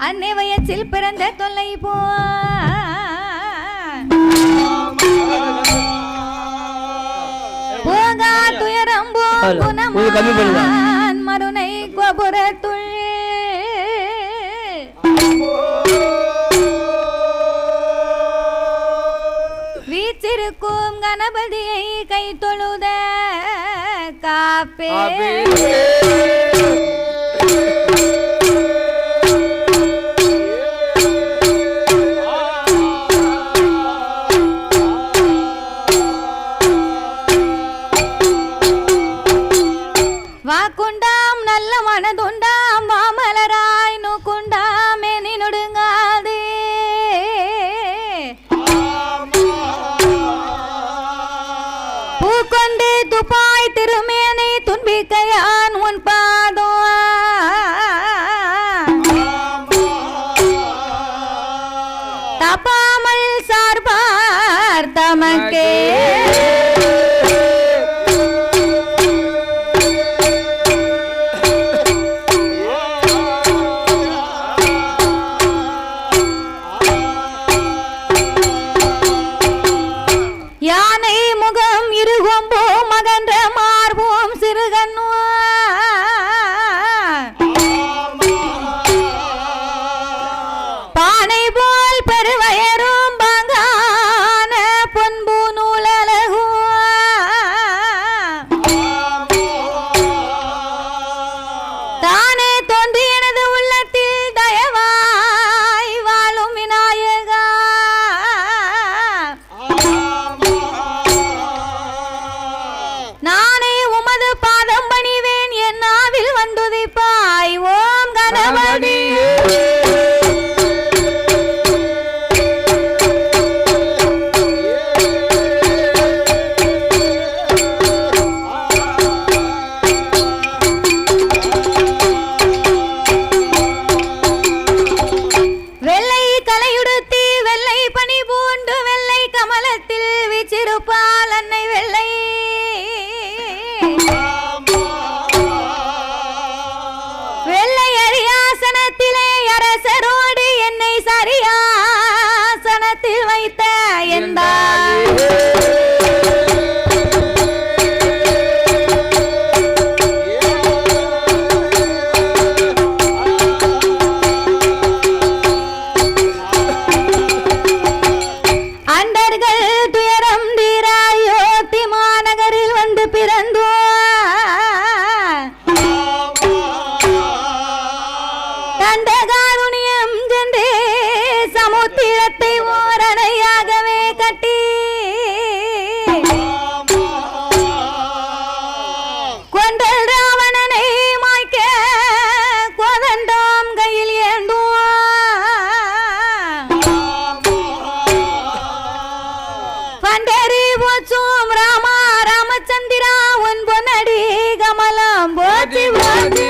அன்னை வயசில் பிறந்த தொல்லை போ போகா துயரம் போகுனமான் மருனை கோபுரத்துள் வீச்சிருக்கும் கணபதியை கை தொழுத காப்பே வாக்குண்டாம் நல்ல மனதுண்டாம் மாமலராய் நூக்குண்டாம் மேனி நொடுங்காதே பூக்கொண்டு துப்பாய் திருமேனை துன்பிக்கையான் உன் பாதோ தப்பாமல் சார்பார் தமக்கே யானை முகம் இருகொம்போ மகன்ற மார்போம் சிறுகண்ணோ பானை போல் பெருவயரும் பங்கான பொன்பு நூலழகோ தானே தோன்றி எனது உள்ளத்தில் தயவாய் வாழும் விநாயகா நானே உமது பாதம் பணிவேன் என் நாவில் வந்துதிப்பாய் ஓம் கணபதி வெள்ளை கலையுடுத்தி வெள்ளை பனி பூண்டு வெள்ளை கமலத்தில் வீச்சிருப்பால் அன்னை வெள்ளை வெள்ளை அரியாசனத்திலே அரசரோடு என்னை சரியாசனத்தில் வைத்த எந்தாய் அண்டர்கள் துயரம் தீராயோத்தி மாநகரில் வந்து பிறந்தோ தண்டகாருணியம் சென்றே சமுத்திரத்தை ஓரணையாகவே கட்டி கொண்டல் ராவணனை மாய்க்க கோதண்டம் கையில் ஏந்தோ பண்டரி போச்சும் ராமா ராமச்சந்திரா உன் பொன்னடி கமலம் போச்சு போச்சு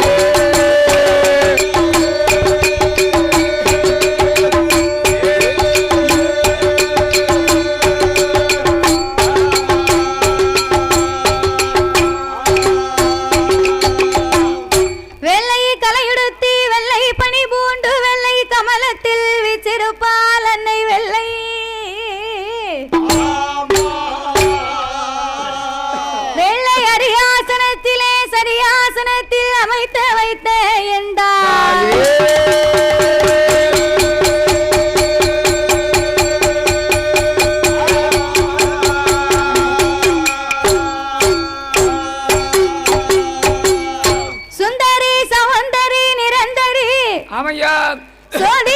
வெள்ளை கலையுடுத்தி வெள்ளை பனி பூண்டு வெள்ளை கமலத்தில் வீச்சிருப்பால் அன்னை வெள்ளை வெள்ளை அரியாசனத்திலே சரியாசனத்தில் அமைத்து வைத்த எந்தாய் சுந்தரி சௌந்தரி நிரந்தரி ஆமையா சோதியாய்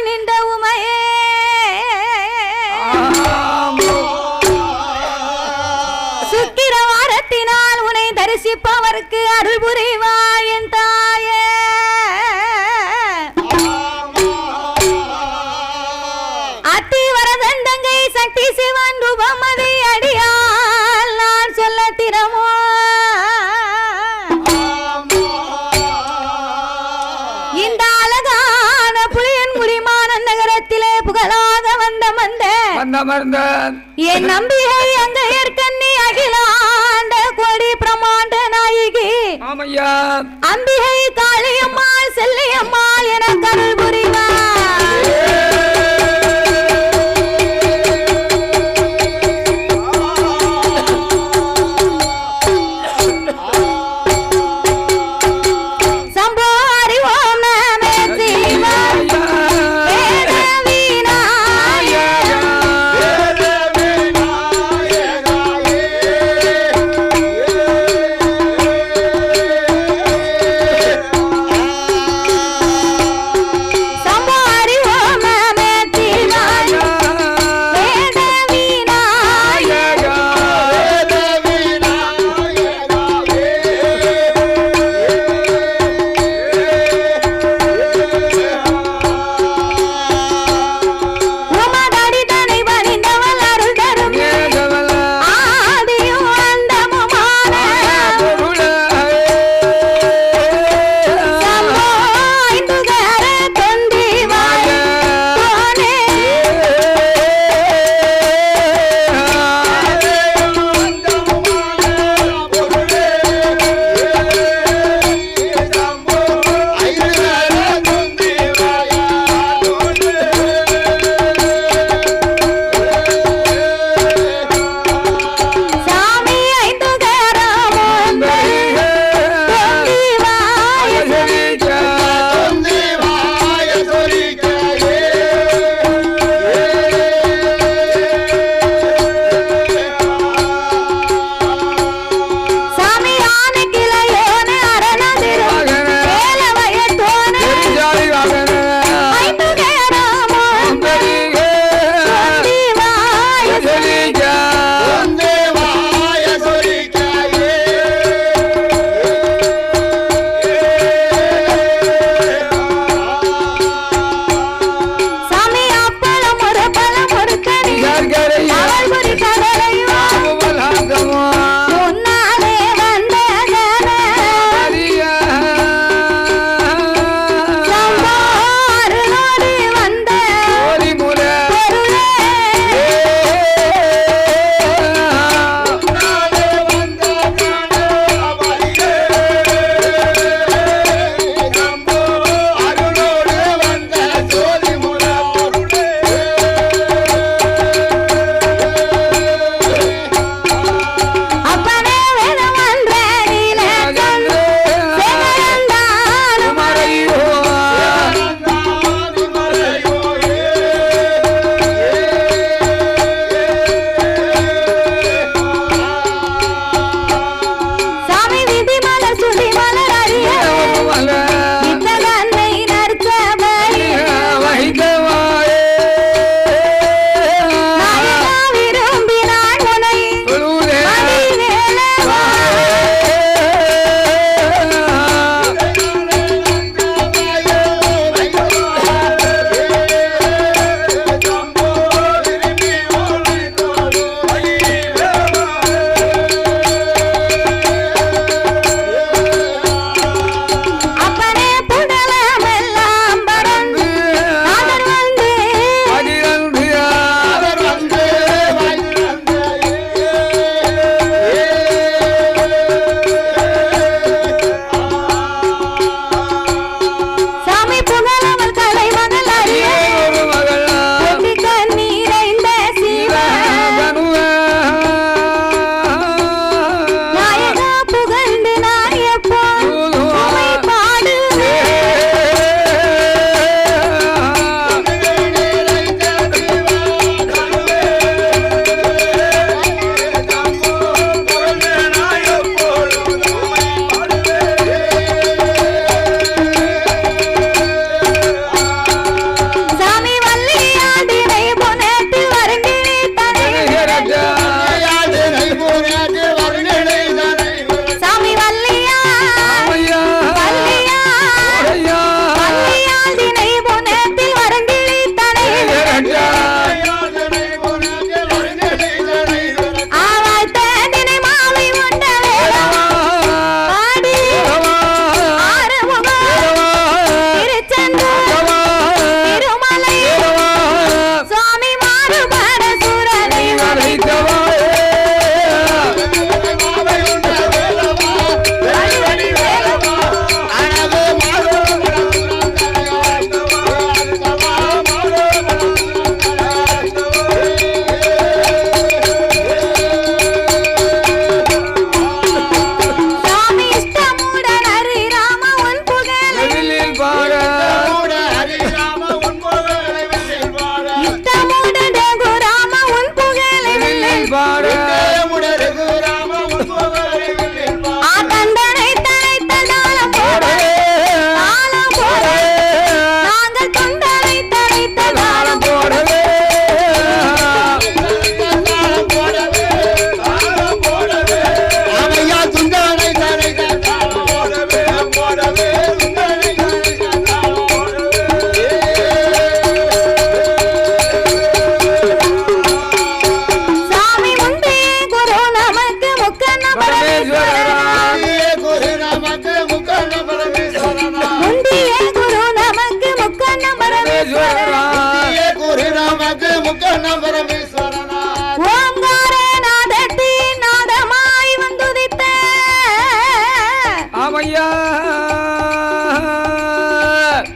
நின்ற உமையே சுக்கிரவாரத்தினால் உன்னை தரிசிப்பவருக்கு அருள் புரிவாய் என் தாயே அத்தி வரதண்டங்கை சக்தி சிவன் ரூபமதி அடியால் நான் சொல்ல திறமோ இந்த அழகான புலியன் முடிமான நகரத்திலே புகழாக வந்த மந்த என் நம்பிகை அங்க ஏற்கண்ணி அகிலாண்ட கோடி பிரமாண்ட நாயகி ஆமையா அம்பிகை காளியம்மாள் செல்லியம்மாள் வந்தால் என கருள் புரிவார் சம்போ அறிவோம் நாமே சிவாய் வேத விநாயகா ஈஸ்வரனா கூறி நமக்கு முக்கண்ண பரமேஸ்வரனா ஓங்காரே நாதத்தின் நாதமாய் வந்துதித்த ஆமையா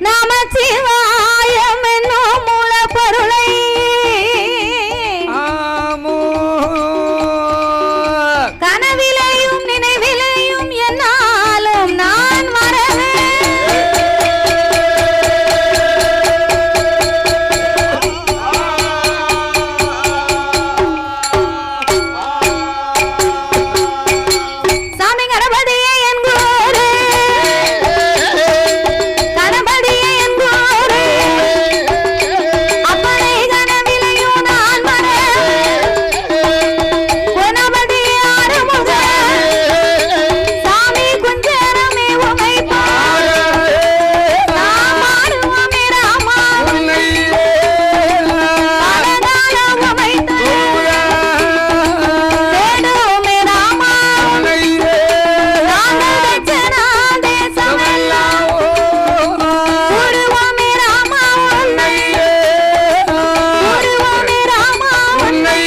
நமச்சிவாயம் என்னும் மூல பொருளை கனவிலையும் நினைவிலையும் என்னாலும் நான் வரவே சாமி கணபதியே என் குரு கணபதியே என் குரு அப்பனை கனவிலையும் நான் வரவே குணபதியே ஆறுமுக சாமி குஞ்சரமே உமை நாமாடுவோமே ராமா அழகான உமை தேடுவோமே ராமா நாங்கள் தட்சணா தேசமெல்லாம் கூடுவோமே ராமா உன்னை கூடுவோமே ராமா உன்னை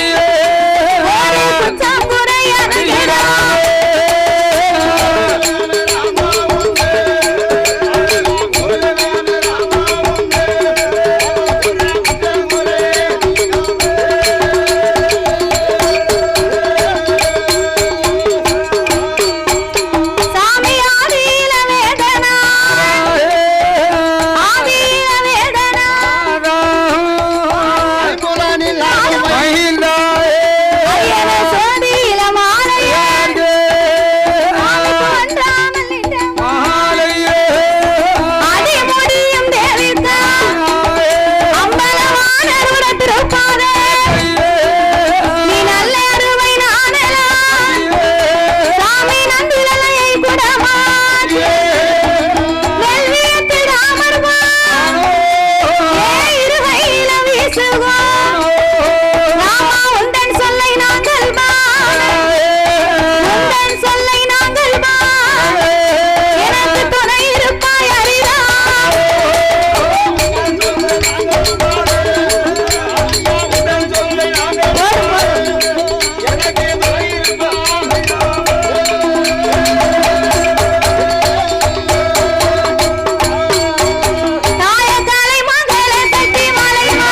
ஒரு குற்றம் குறையதுகிறா சாமி ஆதியில வேதனா ஆதியில வேதனா ஐயன சோதியில மாலையே ஒன்றாமல் நின்ற அடிமுடியும் தேவித்தா அம்பலமான திருப்பாதே நீ நல்ல அருமை நானலாம் சாமி நந்திலையை குடமாற்றி வெள்ளியத்து ராமர்மா இருகையில வீசுகோ ராமா உந்தன் சொல்லை நாங்கள் உந்தன் சொல்லை நாங்கள் எனக்கு துணை இருப்பாய் அரிதா தாயக்காலை மகளே தட்டி மலைமா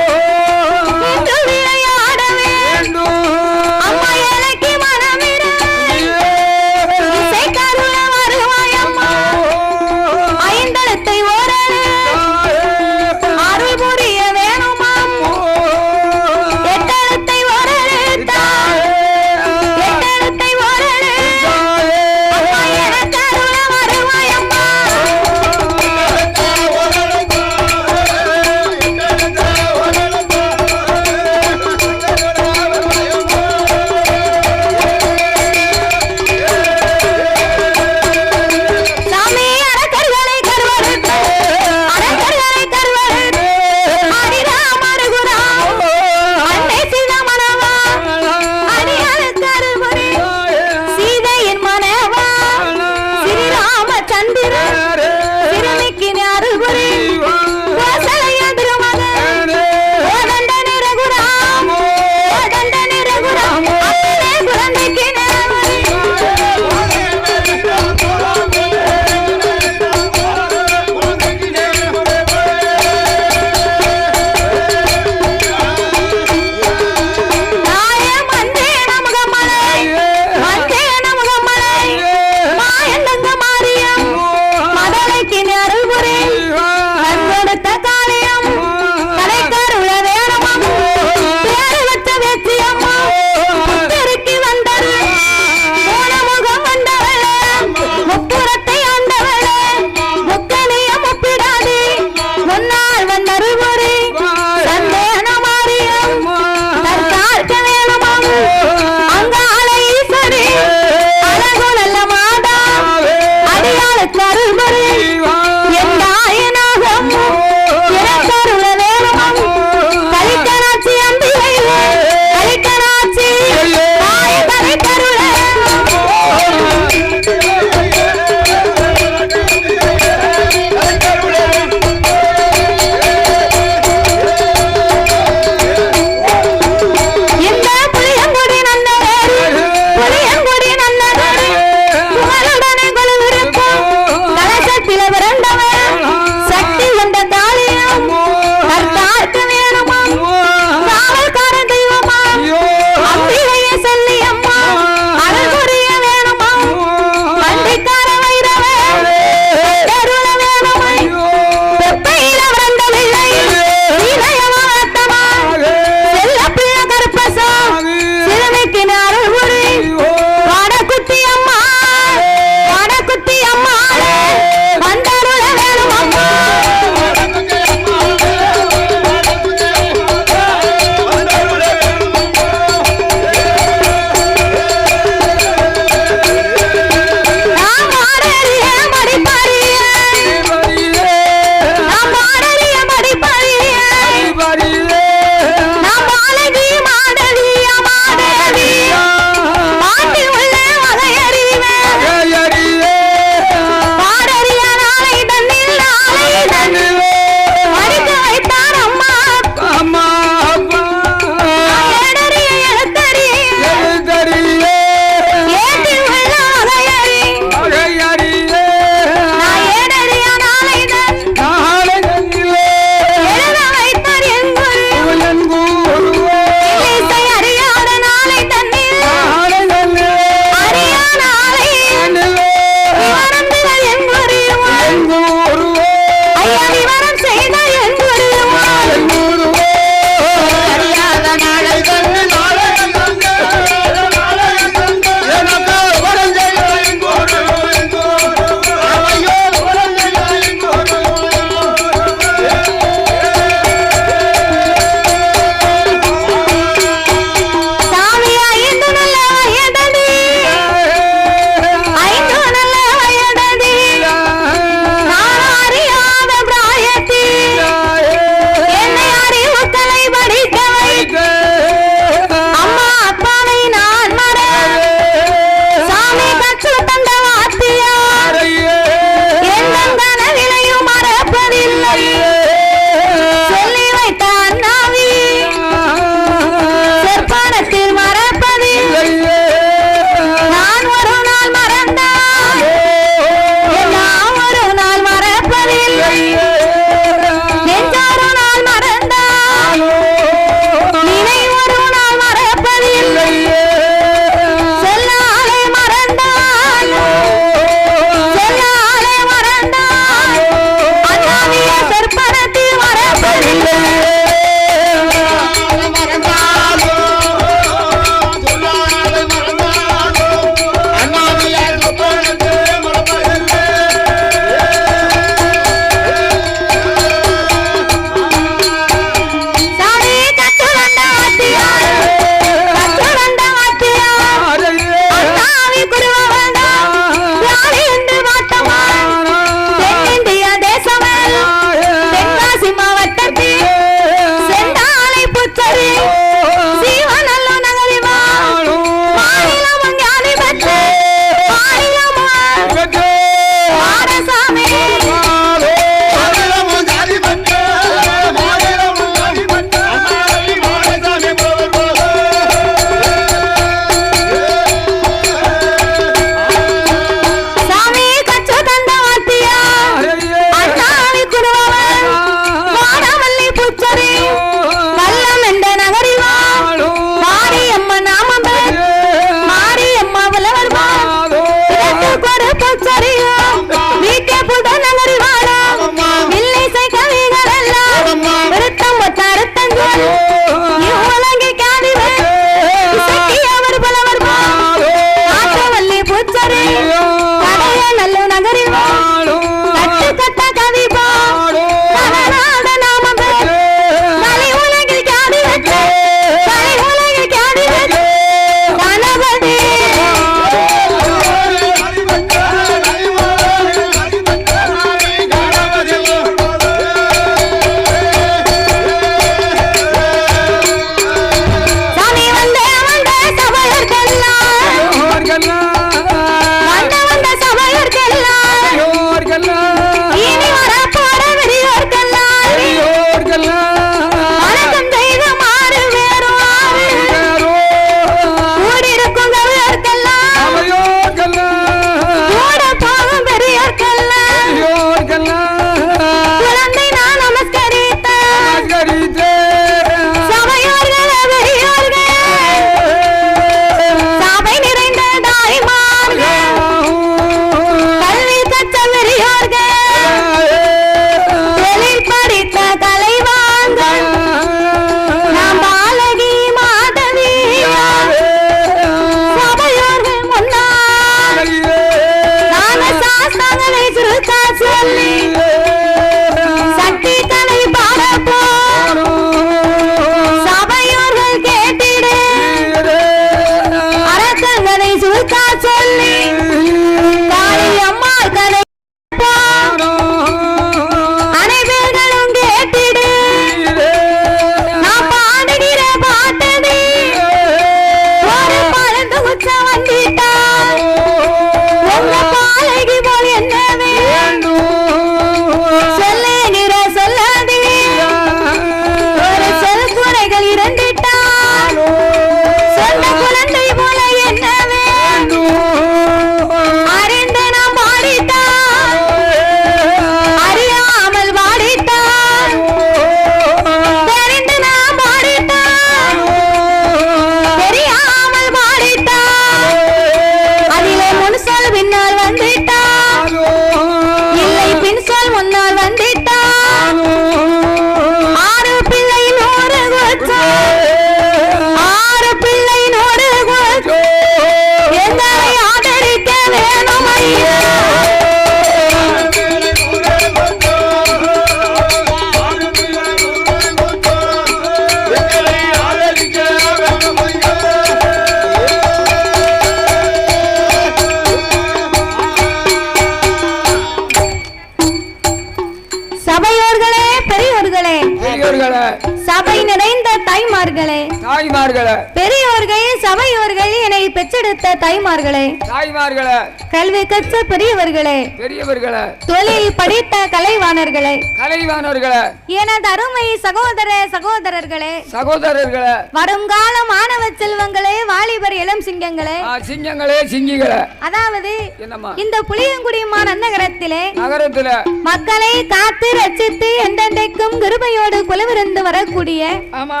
தாய்மார்களே, பெரியோர்கள் சபையோர்கள் என்னை பெற்றெடுத்த தாய்மார்களே, தாய்மார்களே, கல்வி கற்ற பெரியவர்களே, பெரியவர்களே, தொழில் படித்த கலைவாணர்களே, கலைவாணர்களே, எனது அருமை சகோதர சகோதரர்களே, சகோதரர்களே, வருங்கால மாணவ செல்வங்களே, வாலிபர் இளம் சிங்கங்களே, சிங்கங்களே, சிங்கிகளே. அதாவது என்னம்மா இந்த புளியங்குடி நகரத்திலே நகரத்துல மக்களை காத்து ரட்சித்து என்றென்றைக்கும் கிருபையோடு குலவிருந்து வரக்கூடிய ஆமா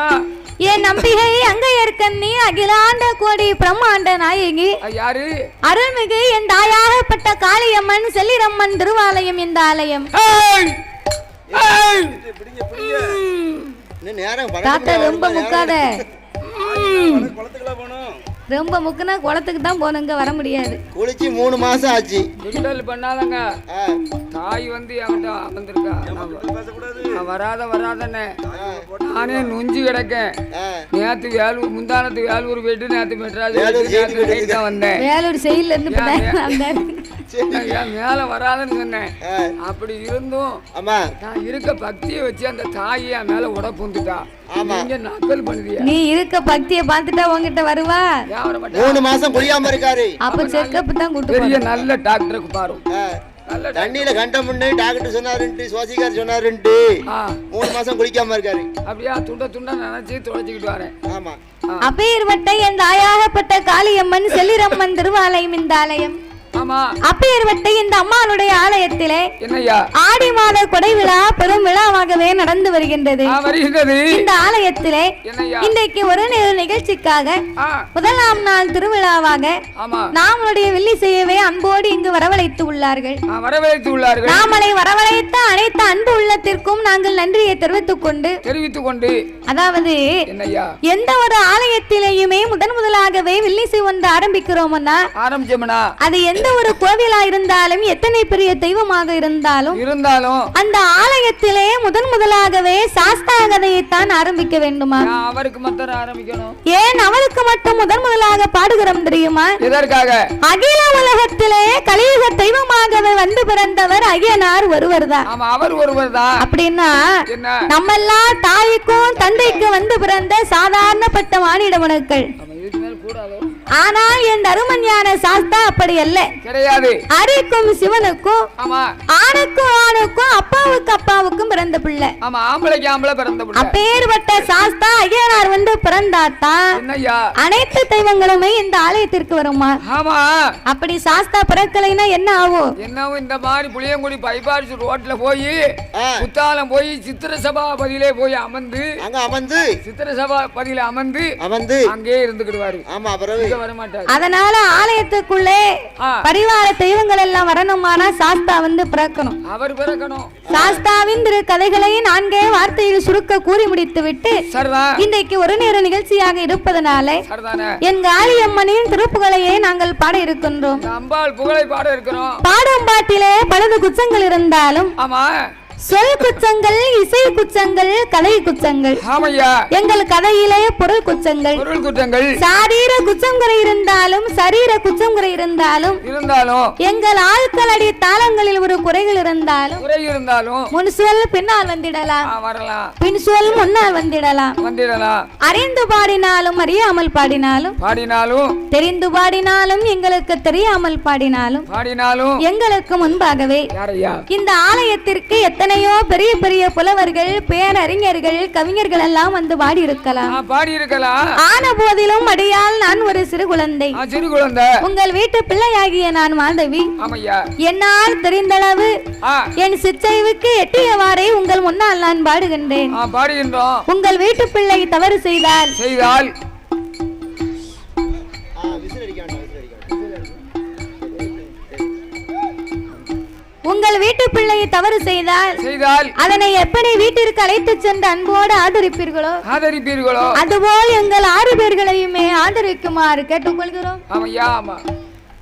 என் நம்பிகை அங்கையர்கண்ணி அகிலாண்ட கோடி பிரம்மாண்ட நாயகி யாரு அருள்மிகு என் தாயாகப்பட்ட காளியம்மன் செல்லிரம்மன் திருவாலயம் இந்த ஆலயம். தாத்தா ரொம்ப முக்காத, ரொம்ப முக்குனா குளத்துக்கு தான் போனுங்க, வர முடியாது. குளிச்சு 3 மாசம் ஆச்சு. கிண்டல் பண்ணாதங்க. தாய் வந்து என்கிட்ட அமர்ந்திருக்கா. வராதன்னு நானே நுஞ்சு கிடக்கேன். நேத்து வேலூர் முந்தானத்து வேலூர் போயிட்டு நேத்து மெட்ராஸ் வந்தேன். வேலூர் செயல இருந்து மேல வராதுன்னு சொன்னேன். அப்படி இருந்தும் நான் இருக்க பக்தியை வச்சு அந்த தாயை என் மேல உடப்புந்துட்டா. நக்கல் பண்ணுதியா? நீ இருக்க பக்தியை பார்த்துட்டா உங்ககிட்ட வருவா? 3 மாசம் குளியாம இருக்காரு. அப்ப செக்கப் தான் கூட்டு பெரிய நல்ல டாக்டருக்கு பாரு. தண்ணியில கண்டம் முன்னே டாக்டர் சொன்னாருன்ட்டு சுவாசிக்கார் சொன்னாருன்ட்டு 3 மாசம் குளிக்காம இருக்காரு. அப்படியா? துண்ட நினைச்சு துடைச்சுக்கிட்டு வரேன். ஆமா. அப்பேற்பட்ட என் தாயாகப்பட்ட காளியம்மன் செல்லிரம்மன் திருவாலயம் இந்த ஆலயம். அப்பேற்பட்ட இந்த அம்மாளுடைய ஆலயத்திலே ஆடி மாத கொடை விழா பெரும் விழாவாகவே நடந்து வருகின்றது. இந்த ஆலயத்திலே இன்றைக்கு ஒரு நிகழ்ச்சிக்காக முதலாம் நாள் திருவிழாவாக நாமளுடைய வெள்ளி செய்யவே அன்போடு இங்கு வரவழைத்து உள்ளார்கள். நாமளை வரவழைத்த அனைத்து அன்பு உள்ளத்திற்கும் நாங்கள் நன்றியை தெரிவித்துக் கொண்டு அதாவது எந்த ஒரு ஆலயத்திலேயுமே முதலாகவே வெள்ளி ஒன்று ஆரம்பிக்கிறோம்னா அது எந்த ஒரு கோவிலா இருந்தாலும் எத்தனை பெரிய தெய்வமாக இருந்தாலும் அந்த ஆலயத்திலே முதலாகவே சாஸ்தா கதையைத்தான் ஆரம்பிக்க வேண்டுமா? அவருக்கு மட்டும் ஆரம்பிக்கணும். ஏன் அவருக்கு மட்டும் முதலாக பாடுகிறோம் தெரியுமா? எதற்காக? அகில உலகத்திலே கலியுக தெய்வமாகவே வந்து பிறந்தவர் ஐயனார் ஒருவர் தான். அவர் ஒருவர் தான். அப்படின்னா நம்மெல்லாம் தாய்க்கும் தந்தைக்கும் வந்து பிறந்த சாதாரணப்பட்ட மானிட மனுக்கள். ஆனால் என் தருமஞான சாஸ்தா அப்படி அல்ல, கிடையாது. அரிக்கும் சிவனுக்கும் ஆணுக்கும் அப்பாவுக்கும் பிறந்த பிள்ளை. அப்பேற்பட்ட சாஸ்தா ஐயனார் வந்து பிறந்தாத்தான் அனைத்து தெய்வங்களுமே இந்த ஆலயத்திற்கு வருமா? அப்படி சாஸ்தா பிறக்கலைன்னா என்ன ஆகும்? இந்த மாதிரி புளியங்குடி பைபாஸ் ரோட்ல போய் குத்தாலம் போய் சித்திர சபாபதியிலே போய் அமர்ந்து சித்திர சபாபதியில அமர்ந்து அங்கே இருந்துக்கிடுவாரு. அதனால ஆலயத்துக்குள்ளே பரிவார தெய்வங்கள் எல்லாம் வரணுமானா சாஸ்தா வந்து பிறக்கணும். அவர் பிறக்கணும். சாஸ்தாவின் திரு கதைகளை 4 வார்த்தையில் சுருக்க கூறி முடித்து விட்டு இன்றைக்கு ஒரு நேர நிகழ்ச்சியாக இருப்பதனால என் காளியம்மனின் திருப்புகளையே நாங்கள் பாட இருக்கின்றோம். அம்பாள் புகழை பாட இருக்கிறோம். பாடும் பாட்டிலே பலது குச்சங்கள் இருந்தாலும் சொல் குச்சங்கள், இசை குச்சங்கள், கலை குச்சங்கள். எங்கள் கதையிலே பொருள் குச்சங்கள், சாரீர குச்சங்குறை இருந்தாலும் சரீர குச்சங்குறை இருந்தாலும் எங்கள் ஆட்கள் அடி தாளங்களில் ஒரு குறைகள் இருந்தாலும் முன் சொல் பின்னால் வந்திடலாம், பின் சொல் முன்னால் வந்திடலாம். அறிந்து பாடினாலும் அறியாமல் பாடினாலும் தெரிந்து பாடினாலும் எங்களுக்கு தெரியாமல் பாடினாலும் எங்களுக்கு முன்பாகவே இந்த ஆலயத்திற்கு எத்தனையோ பெரிய பெரிய புலவர்கள், பேரறிஞர்கள், கவிஞர்கள் எல்லாம் வந்து பாடி இருக்கலாம். ஆன போதிலும் அடியால் நான் ஒரு சிறு குழந்தை. உங்கள் வீட்டு பிள்ளையாகிய நான் மாதவி. என்னால் தெரிந்தளவு என் சிற்சைவுக்கு எட்டியவாறே உங்கள் முன்னால் நான் பாடுகின்றேன். உங்கள் வீட்டு பிள்ளை தவறு செய்தால் உங்கள் வீட்டு பிள்ளையை தவறு செய்தால் அதனை எப்படி வீட்டிற்கு அழைத்து சென்று அன்போடு ஆதரிப்பீர்களோ அதுபோல் எங்கள் 6 பேர்களையுமே ஆதரிக்குமாறு கேட்டுக்கொள்கிறோம்.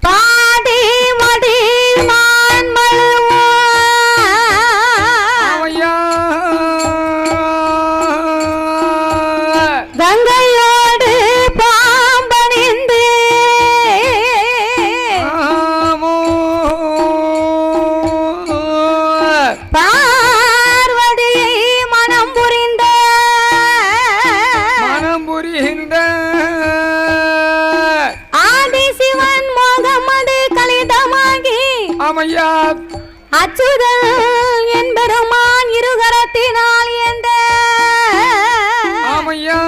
பாடி மடி மான் மழுவா கங்கையோடு பாம்பணிந்து பார்வதியை மனம் புரிந்த ஆதி சிவன் மோகமது கலிதமாகி ஆமையா அச்சுதல் என்பெருமான் இருகரத்தினால் எந்த ஆமையா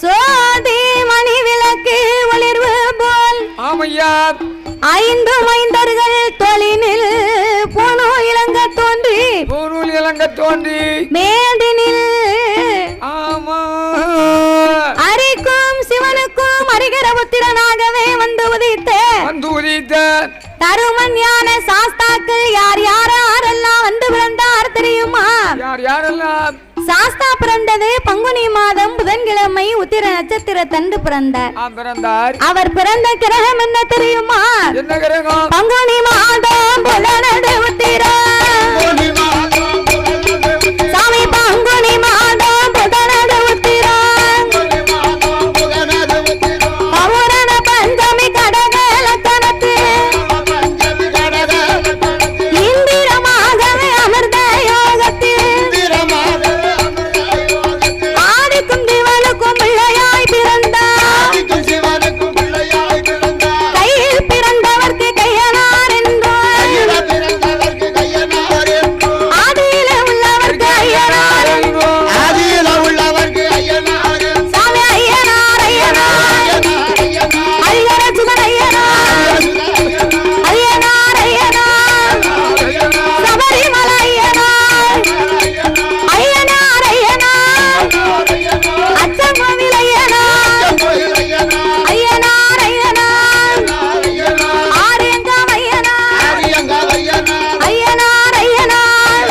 சோதி மணி விளக்கு ஒளிர்வு போல் ஆமையா ஐந்து மைந்தர்கள் தொழினில் பூனு இளங்க தோன்றி பூனூல் இளங்க தோன்றி மேதினில் ஆமா அரிக்கும் சிவனுக்கும் அரிகர புத்திரனாகவே வந்து உதித்த தருமன் ஞான சாஸ்தாக்கள் யார் யாரெல்லாம் வந்து பிறந்தார் தெரியுமா? யார் யாரெல்லாம்? சாஸ்தா பிறந்தது பங்குனி மாதம் புதன்கிழமை உத்திர நட்சத்திர தந்து பிறந்தார். அவர் பிறந்த கிரகம் என்ன தெரியுமா? என்ன கிரகம்? பங்குனி மாதம் புலனது உத்திரம். சாமி பங்குனி மாதம் புதனது உத்திரம். பௌரண பஞ்சமி கடக லக்கணத்து இந்திரமாகவே அமிர்த யோகத்தில் ஆதிக்கும் சிவனுக்கும் பிள்ளையாய் பிறந்தார். கையில் பிறந்தவர்க்கு கையனார் என்றார். ஆதியில உள்ளவர்க்கு ஐயனார் என்றார். சாமி ஐயனார் ஐயனார் ஐயர சுமன் ஐயனார் ஐயனார் ஐயனார் சபரிமலை ஐயனார் ஐயனார் ஐயனார் அச்சங்கோவில் ஐயனார் ஐயனார் ஐயனார் ஆரியங்காம் ஐயனார் ஐயனார் ஐயனார்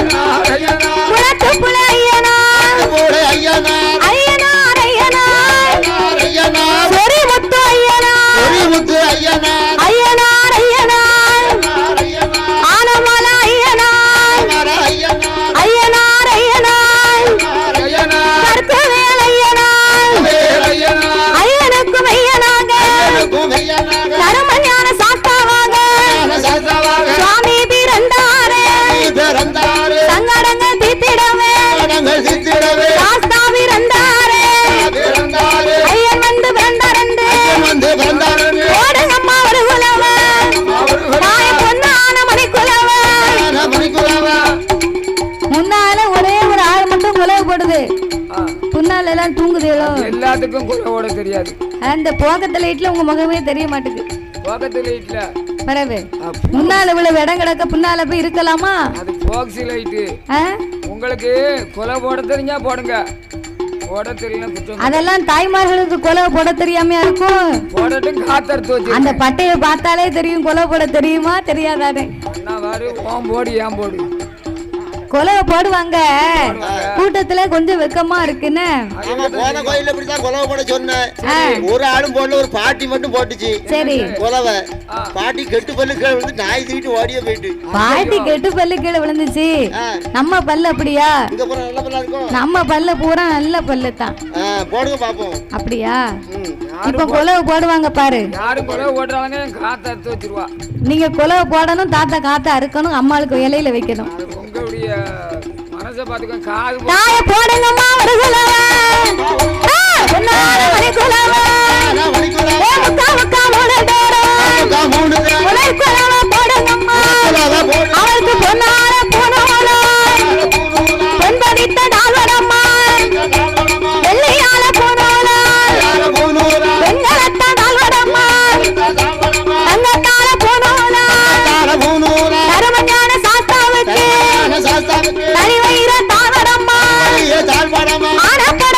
குளத்துப்புல ஐயனார் ஐயனார் ஐயனார் சொரிமுத்து ஐயனார் ஐயனார் ஐயனார் ஆனமல ஐயனார் ஐயனார் ஐயனார் கற்கவேல் ஐயனார் ஐயனுக்கும் ஐயனாக தருமஞான சாஸ்தாவாக சுவாமி பிறந்தாரே சங்கடங்கள் தீர்த்திடவே சாஸ்தா பிறந்தாரே ஐயன் வந்து பிறந்தாரண்டு ஓடுங்கம்மா ஒரு குலவன் தாய பொன்னான மணிக்குலவன் முன்னால ஒரே ஒரு ஆள் மட்டும் குலவு போடுது முன்னால எல்லாம் தூங்குதேளோ எல்லாத்துக்கும் குல ஓட தெரியாது. அந்த போகத்து லைட்ல உங்க முகமே தெரிய மாட்டேங்குது. போகத்து லைட்ல பரவே முன்னால இவ்வளவு இடம் கிடக்க பின்னால போய் இருக்கலாமா? அது போக்சி லைட்டு. உங்களுக்கு கொலை போட தெரிஞ்சா போடுங்க, போட தெரியல குற்றம். அதெல்லாம் தாய்மார்களுக்கு கொலை போட தெரியாமையா இருக்கும். போடட்டும் காத்தறுத்து வச்சு அந்த பட்டையை பார்த்தாலே தெரியும் கொலை போட தெரியுமா தெரியாதானே. அண்ணா வாரு ஓம் போடு ஏன் போடு கொலை போடுவாங்க. கூட்டத்துல கொஞ்சம் வெக்கமா இருக்குன்னு போன கோயில இப்படிதான் கொலவை போட சொன்னேன். ஒரு ஆளும் போடல, ஒரு பாட்டி மட்டும் போட்டுச்சு. சரி கொலவை பாட்டி கெட்டு பல்லு கீழே விழுந்து நாய் தூக்கிட்டு ஓடியே போயிட்டு. பாட்டி கெட்டு பல்லு கீழே விழுந்துச்சு. நம்ம பல்லு அப்படியா? இங்க பூரா நல்ல பல்லா இருக்கும். நம்ம பல்லு பூரா நல்ல பல்லு தான். போடுங்க பாப்போம். அப்படியா? இப்ப கொலவு போடுவாங்க பாரு. யாரும் கொலை ஓடுறாங்க காத்த அறுத்து வச்சிருவா. நீங்க கொலவு போடணும், தாத்தா காத்த அறுக்கணும், அம்மாளுக்கு இலையில வைக்கணும். உங்களுடைய மனசை பாத்துக்க. காது தாய போடுங்கம்மா ஒரு குலவன் பொன்னான மணிக்குலவன் முக்கா முக்கா மூணு பேரும் குலவன் போடுங்கம்மா. அவருக்கு பொன்னான பூனோலம் பொன்படித்த டால்வரம்மா வெள்ளையால பூனோலம் வெங்கலத்த டால்வரம்மா தங்கத்தால பூனோலம் தருமஞான சாஸ்தாவுக்கு தனிவயிற தாவரம்மா ஆனப்பட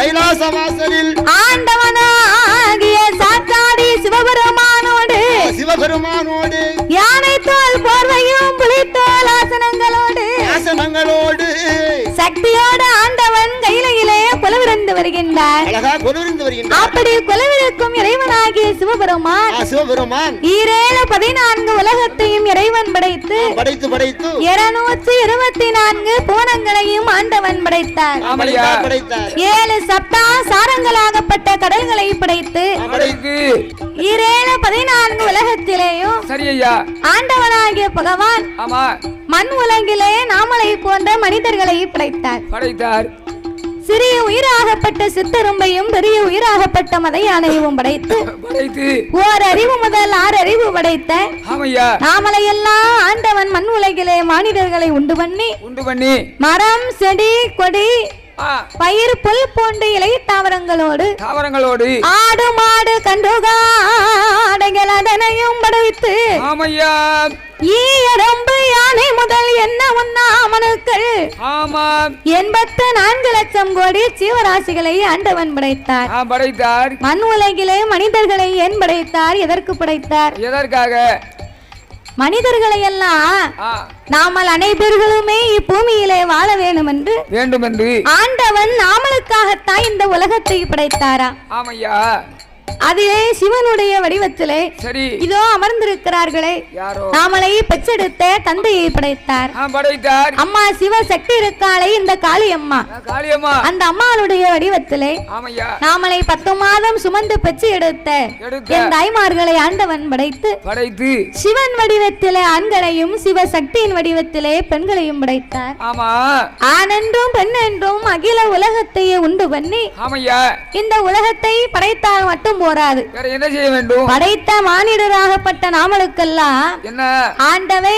கைலாச வாசலில் ஆண்டவனாகிய சாத்தாடி சிவபெருமானோடு யானை தோல் போர்வையும் புலித்தோல் ஆசனங்களோடு சக்தியோடு ஆண்டவன் கையிலே குலவிருந்து வருகின்றார். அப்படி குலவிருக்கும் இறைவனாகிய சிவபெருமான் 14 உலகத்தையும் இறைவன் படைத்து 224 புவனங்களையும் ஆண்டவன் படைத்தார். 7 சப்தா சாரங்களாகப்பட்ட கடல்களை படைத்து 14 உலகத்திலேயும் ஆண்டவனாகிய பகவான் மண் உலகிலே நாமலை போன்ற மனிதர்களை படைத்தார். சிறிய உயிராகப்பட்ட சித்தரும்பையும் பெரிய உயிராகப்பட்ட மதையானையும் படைத்து ஓர் அறிவு முதல் 6 அறிவு படைத்த நாமலையெல்லாம் ஆண்டவன் மண் உலகிலே மானிடர்களை உண்டு பண்ணி மரம் செடி கொடி பயிர் புல் போன்ற இலை தாவரங்களோடு ஆடு மாடு கன்றுகாடைகள் அதனையும் படைத்து ஈரம்பு யானை முதல் என்ன உண்ணாமனுக்கள் 84 லட்சம் கோடி ஜீவராசிகளை ஆண்டவன் படைத்தார். மண் உலகிலே மனிதர்களை ஏன் படைத்தார்? எதற்கு படைத்தார்? எதற்காக? மனிதர்களை எல்லாம் நாமல் அனைவர்களுமே இப்பூமியிலே வாழ வேண்டும் என்று ஆண்டவன் நாமலுக்காகத்தான் இந்த உலகத்தை படைத்தாரா. அதுவே சிவனுடைய வடிவத்திலே இதோ அமர்ந்திருக்கிறார்களே நாமலை பெற்றெடுத்த தந்தையை படைத்தார். அம்மா சிவ சக்தி இருக்காளே இந்த காளியம்மா, அந்த அம்மாளுடைய வடிவத்திலே நாமலை 10 மாதம் சுமந்து பெற்று எடுத்த என் தாய்மார்களை ஆண்டவன் படைத்து சிவன் வடிவத்திலே ஆண்களையும் சிவ சக்தியின் வடிவத்திலே பெண்களையும் படைத்தார். ஆண் என்றும் பெண் என்றும் அகில உலகத்தையே உண்டு பண்ணி இந்த உலகத்தை படைத்தால் மட்டும் போராது, என்ன செய்ய வேண்டும்? படைத்த மானிடராகப்பட்ட நாமலுக்கெல்லாம் ஆண்டவே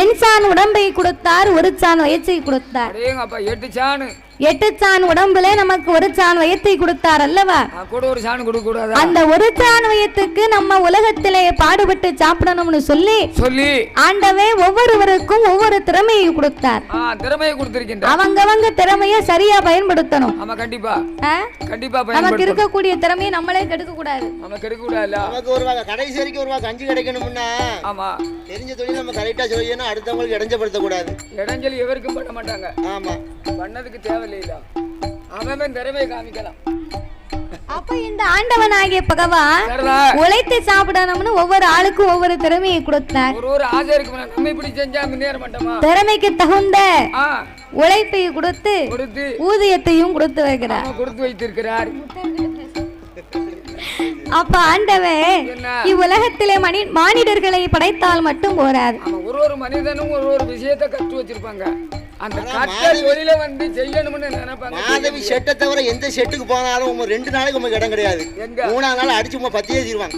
என்சான் உடம்பை கொடுத்தார், ஒரு சான் வயற்றை கொடுத்தார். 8 சான் உடம்புல நமக்கு ஒரு சான் வயத்தை கொடுத்தார் அல்லவா? அந்த ஒரு சான் வயத்துக்கு நம்ம உலகத்திலே பாடுபட்டு சாப்பிடணும்னு சொல்லி ஆண்டவே ஒவ்வொருவருக்கும் ஒவ்வொரு திறமையை கொடுத்தார். அவங்க திறமைய சரியா பயன்படுத்தணும். நமக்கு இருக்கக்கூடிய திறமையை நம்மளே கெடுக்க கூடாது. கடைசி வரைக்கும் ஒரு கஞ்சி கிடைக்கணும்னா தெரிஞ்ச தொழில் நம்ம கரெக்டா செய்யணும், அடுத்தவங்களுக்கு இடைஞ்சப்படுத்த கூடாது. இடைஞ்சல் எவருக்கும் பண்ண மாட்டாங்க. பண்ணதுக்கு தேவையில்லை, அவன் திறமையை காமிக்கலாம். அப்ப இந்த ஆண்டவனாகிய பகவான் உழைத்து சாப்பிடணும்னு ஒவ்வொரு ஆளுக்கும் ஒவ்வொரு திறமையை கொடுத்தார். ஒரு ஆசை இருக்கு, நம்ம இப்படி செஞ்சா முன்னேற மாட்டோமா? திறமைக்கு தகுந்த உழைப்பை கொடுத்து ஊதியத்தையும் கொடுத்து வைத்திருக்கிறார். அப்ப ஆண்டவன் இவ்வுலகத்திலே மானிடர்களை படைத்தால் மட்டும் போராது. ஒரு மனிதனும் ஒரு விஷயத்தை கற்று வச்சிருப்பாங்க. அந்த கற்ற தொழில வந்து செய்யணும்னு நினைப்பாங்க. மாதவி செட்டை தவிர எந்த செட்டுக்கு போனாலும் 2 நாளைக்கு உங்களுக்கு இடம் கிடையாது. 3ஆம் நாள் அடிச்சு பத்தியே தீருவாங்க.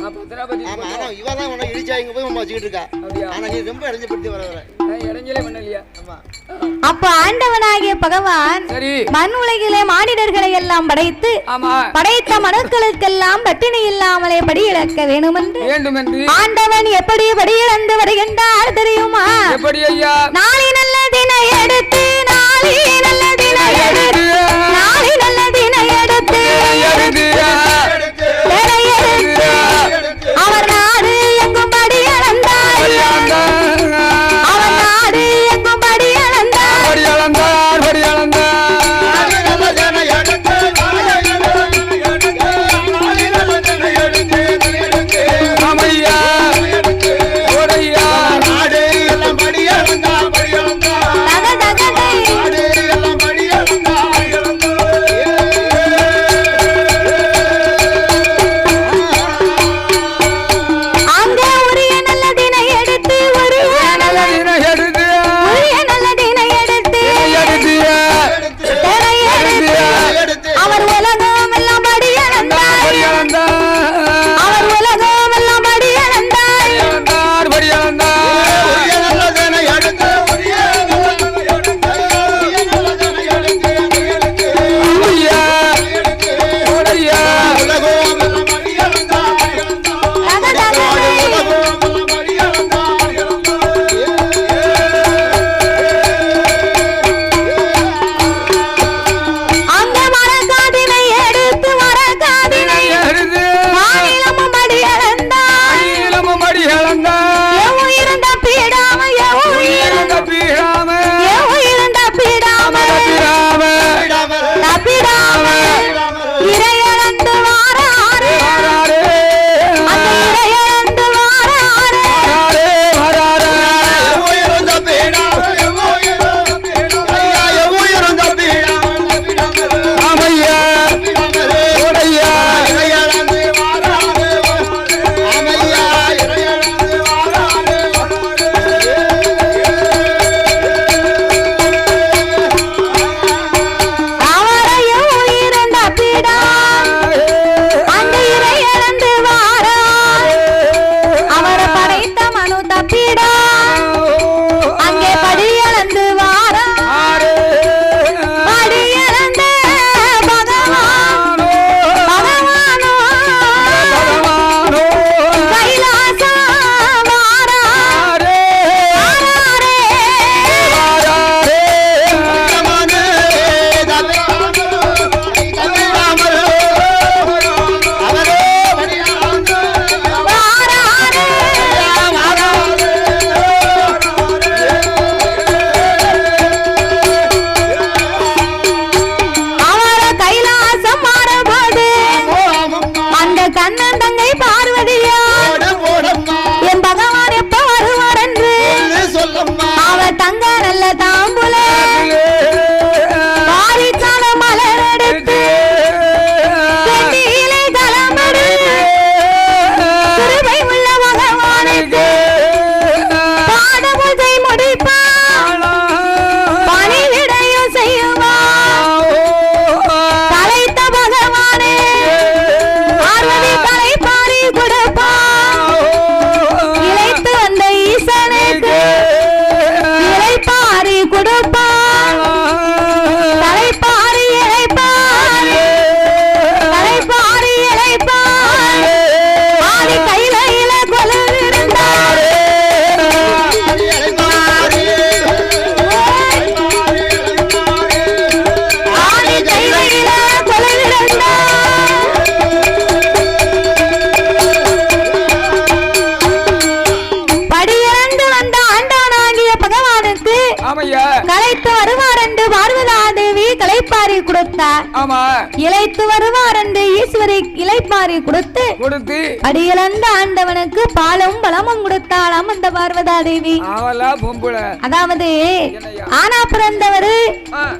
ஆனா இவதான் உனக்கு இடிச்சா இங்க போய் வச்சுக்கிட்டு இருக்கா. ஆனா நீ ரொம்ப இடைஞ்சப்படுத்தி வர இடைஞ்சலே பண்ணலையா? அப்ப ஆண்டவனாகிய பகவான் மண் உலகிலே மானிடர்களை எல்லாம் படைத்து படைத்த மனுக்களுக்கெல்லாம் பட்டினி இல்லாமலே படி இழக்க வேண்டும் என்று ஆண்டவன் எப்படி படி இழந்து வருகின்றார் தெரியுமா? நாளை நல்ல தினை எடுத்து நாளை நல்ல தினை எடுத்து நாளை நல்ல தினை எடுத்து அவர் நாடு எங்கும் படி இழந்தார், அவர் நாடு எங்கும் படி இழந்தார். கொடுத்தார். ஆமா, இளைத்து வருவார் என்று ஈஸ்வரி இளைப்பாரி கொடுத்து அடியிழந்த ஆண்டவனுக்கு பாலும் பலமும் கொடுத்தாளாம் அந்த பார்வதா தேவி. அதாவது ஆனா பிறந்தவரு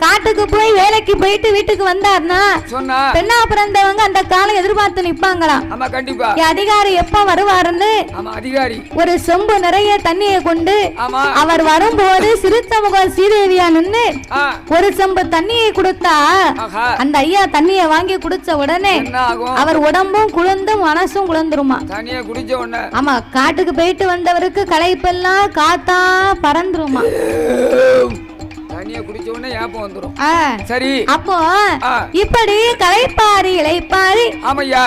காட்டுக்கு போய் வேலைக்கு போயிட்டு வீட்டுக்கு வந்தார்னா பெண்ணா பிறந்தவங்க அந்த காலம் எதிர்பார்த்து நிப்பாங்களாம். அதிகாரி எப்ப வருவாருன்னு ஒரு சொம்பு நிறைய தண்ணியை கொண்டு அவர் வரும்போது சிறுத்த முகம் ஸ்ரீதேவியா நின்னு ஒரு சொம்பு தண்ணியை கொடுத்தா அந்த ஐயா தண்ணியை வாங்கி குடிச்ச உடனே அவர் உடம்பும் குளிர்ந்தும் மனசும் குளிர்ந்துருமா. ஆமா, காட்டுக்கு போயிட்டு வந்தவருக்கு களைப்பெல்லாம் காத்தா பறந்துருமா. தண்ணிய குடிச்ச உடனே ஏப்பம் வந்துரும். சரி, அப்போ இப்படி களைப்பாரி இளைப்பாரி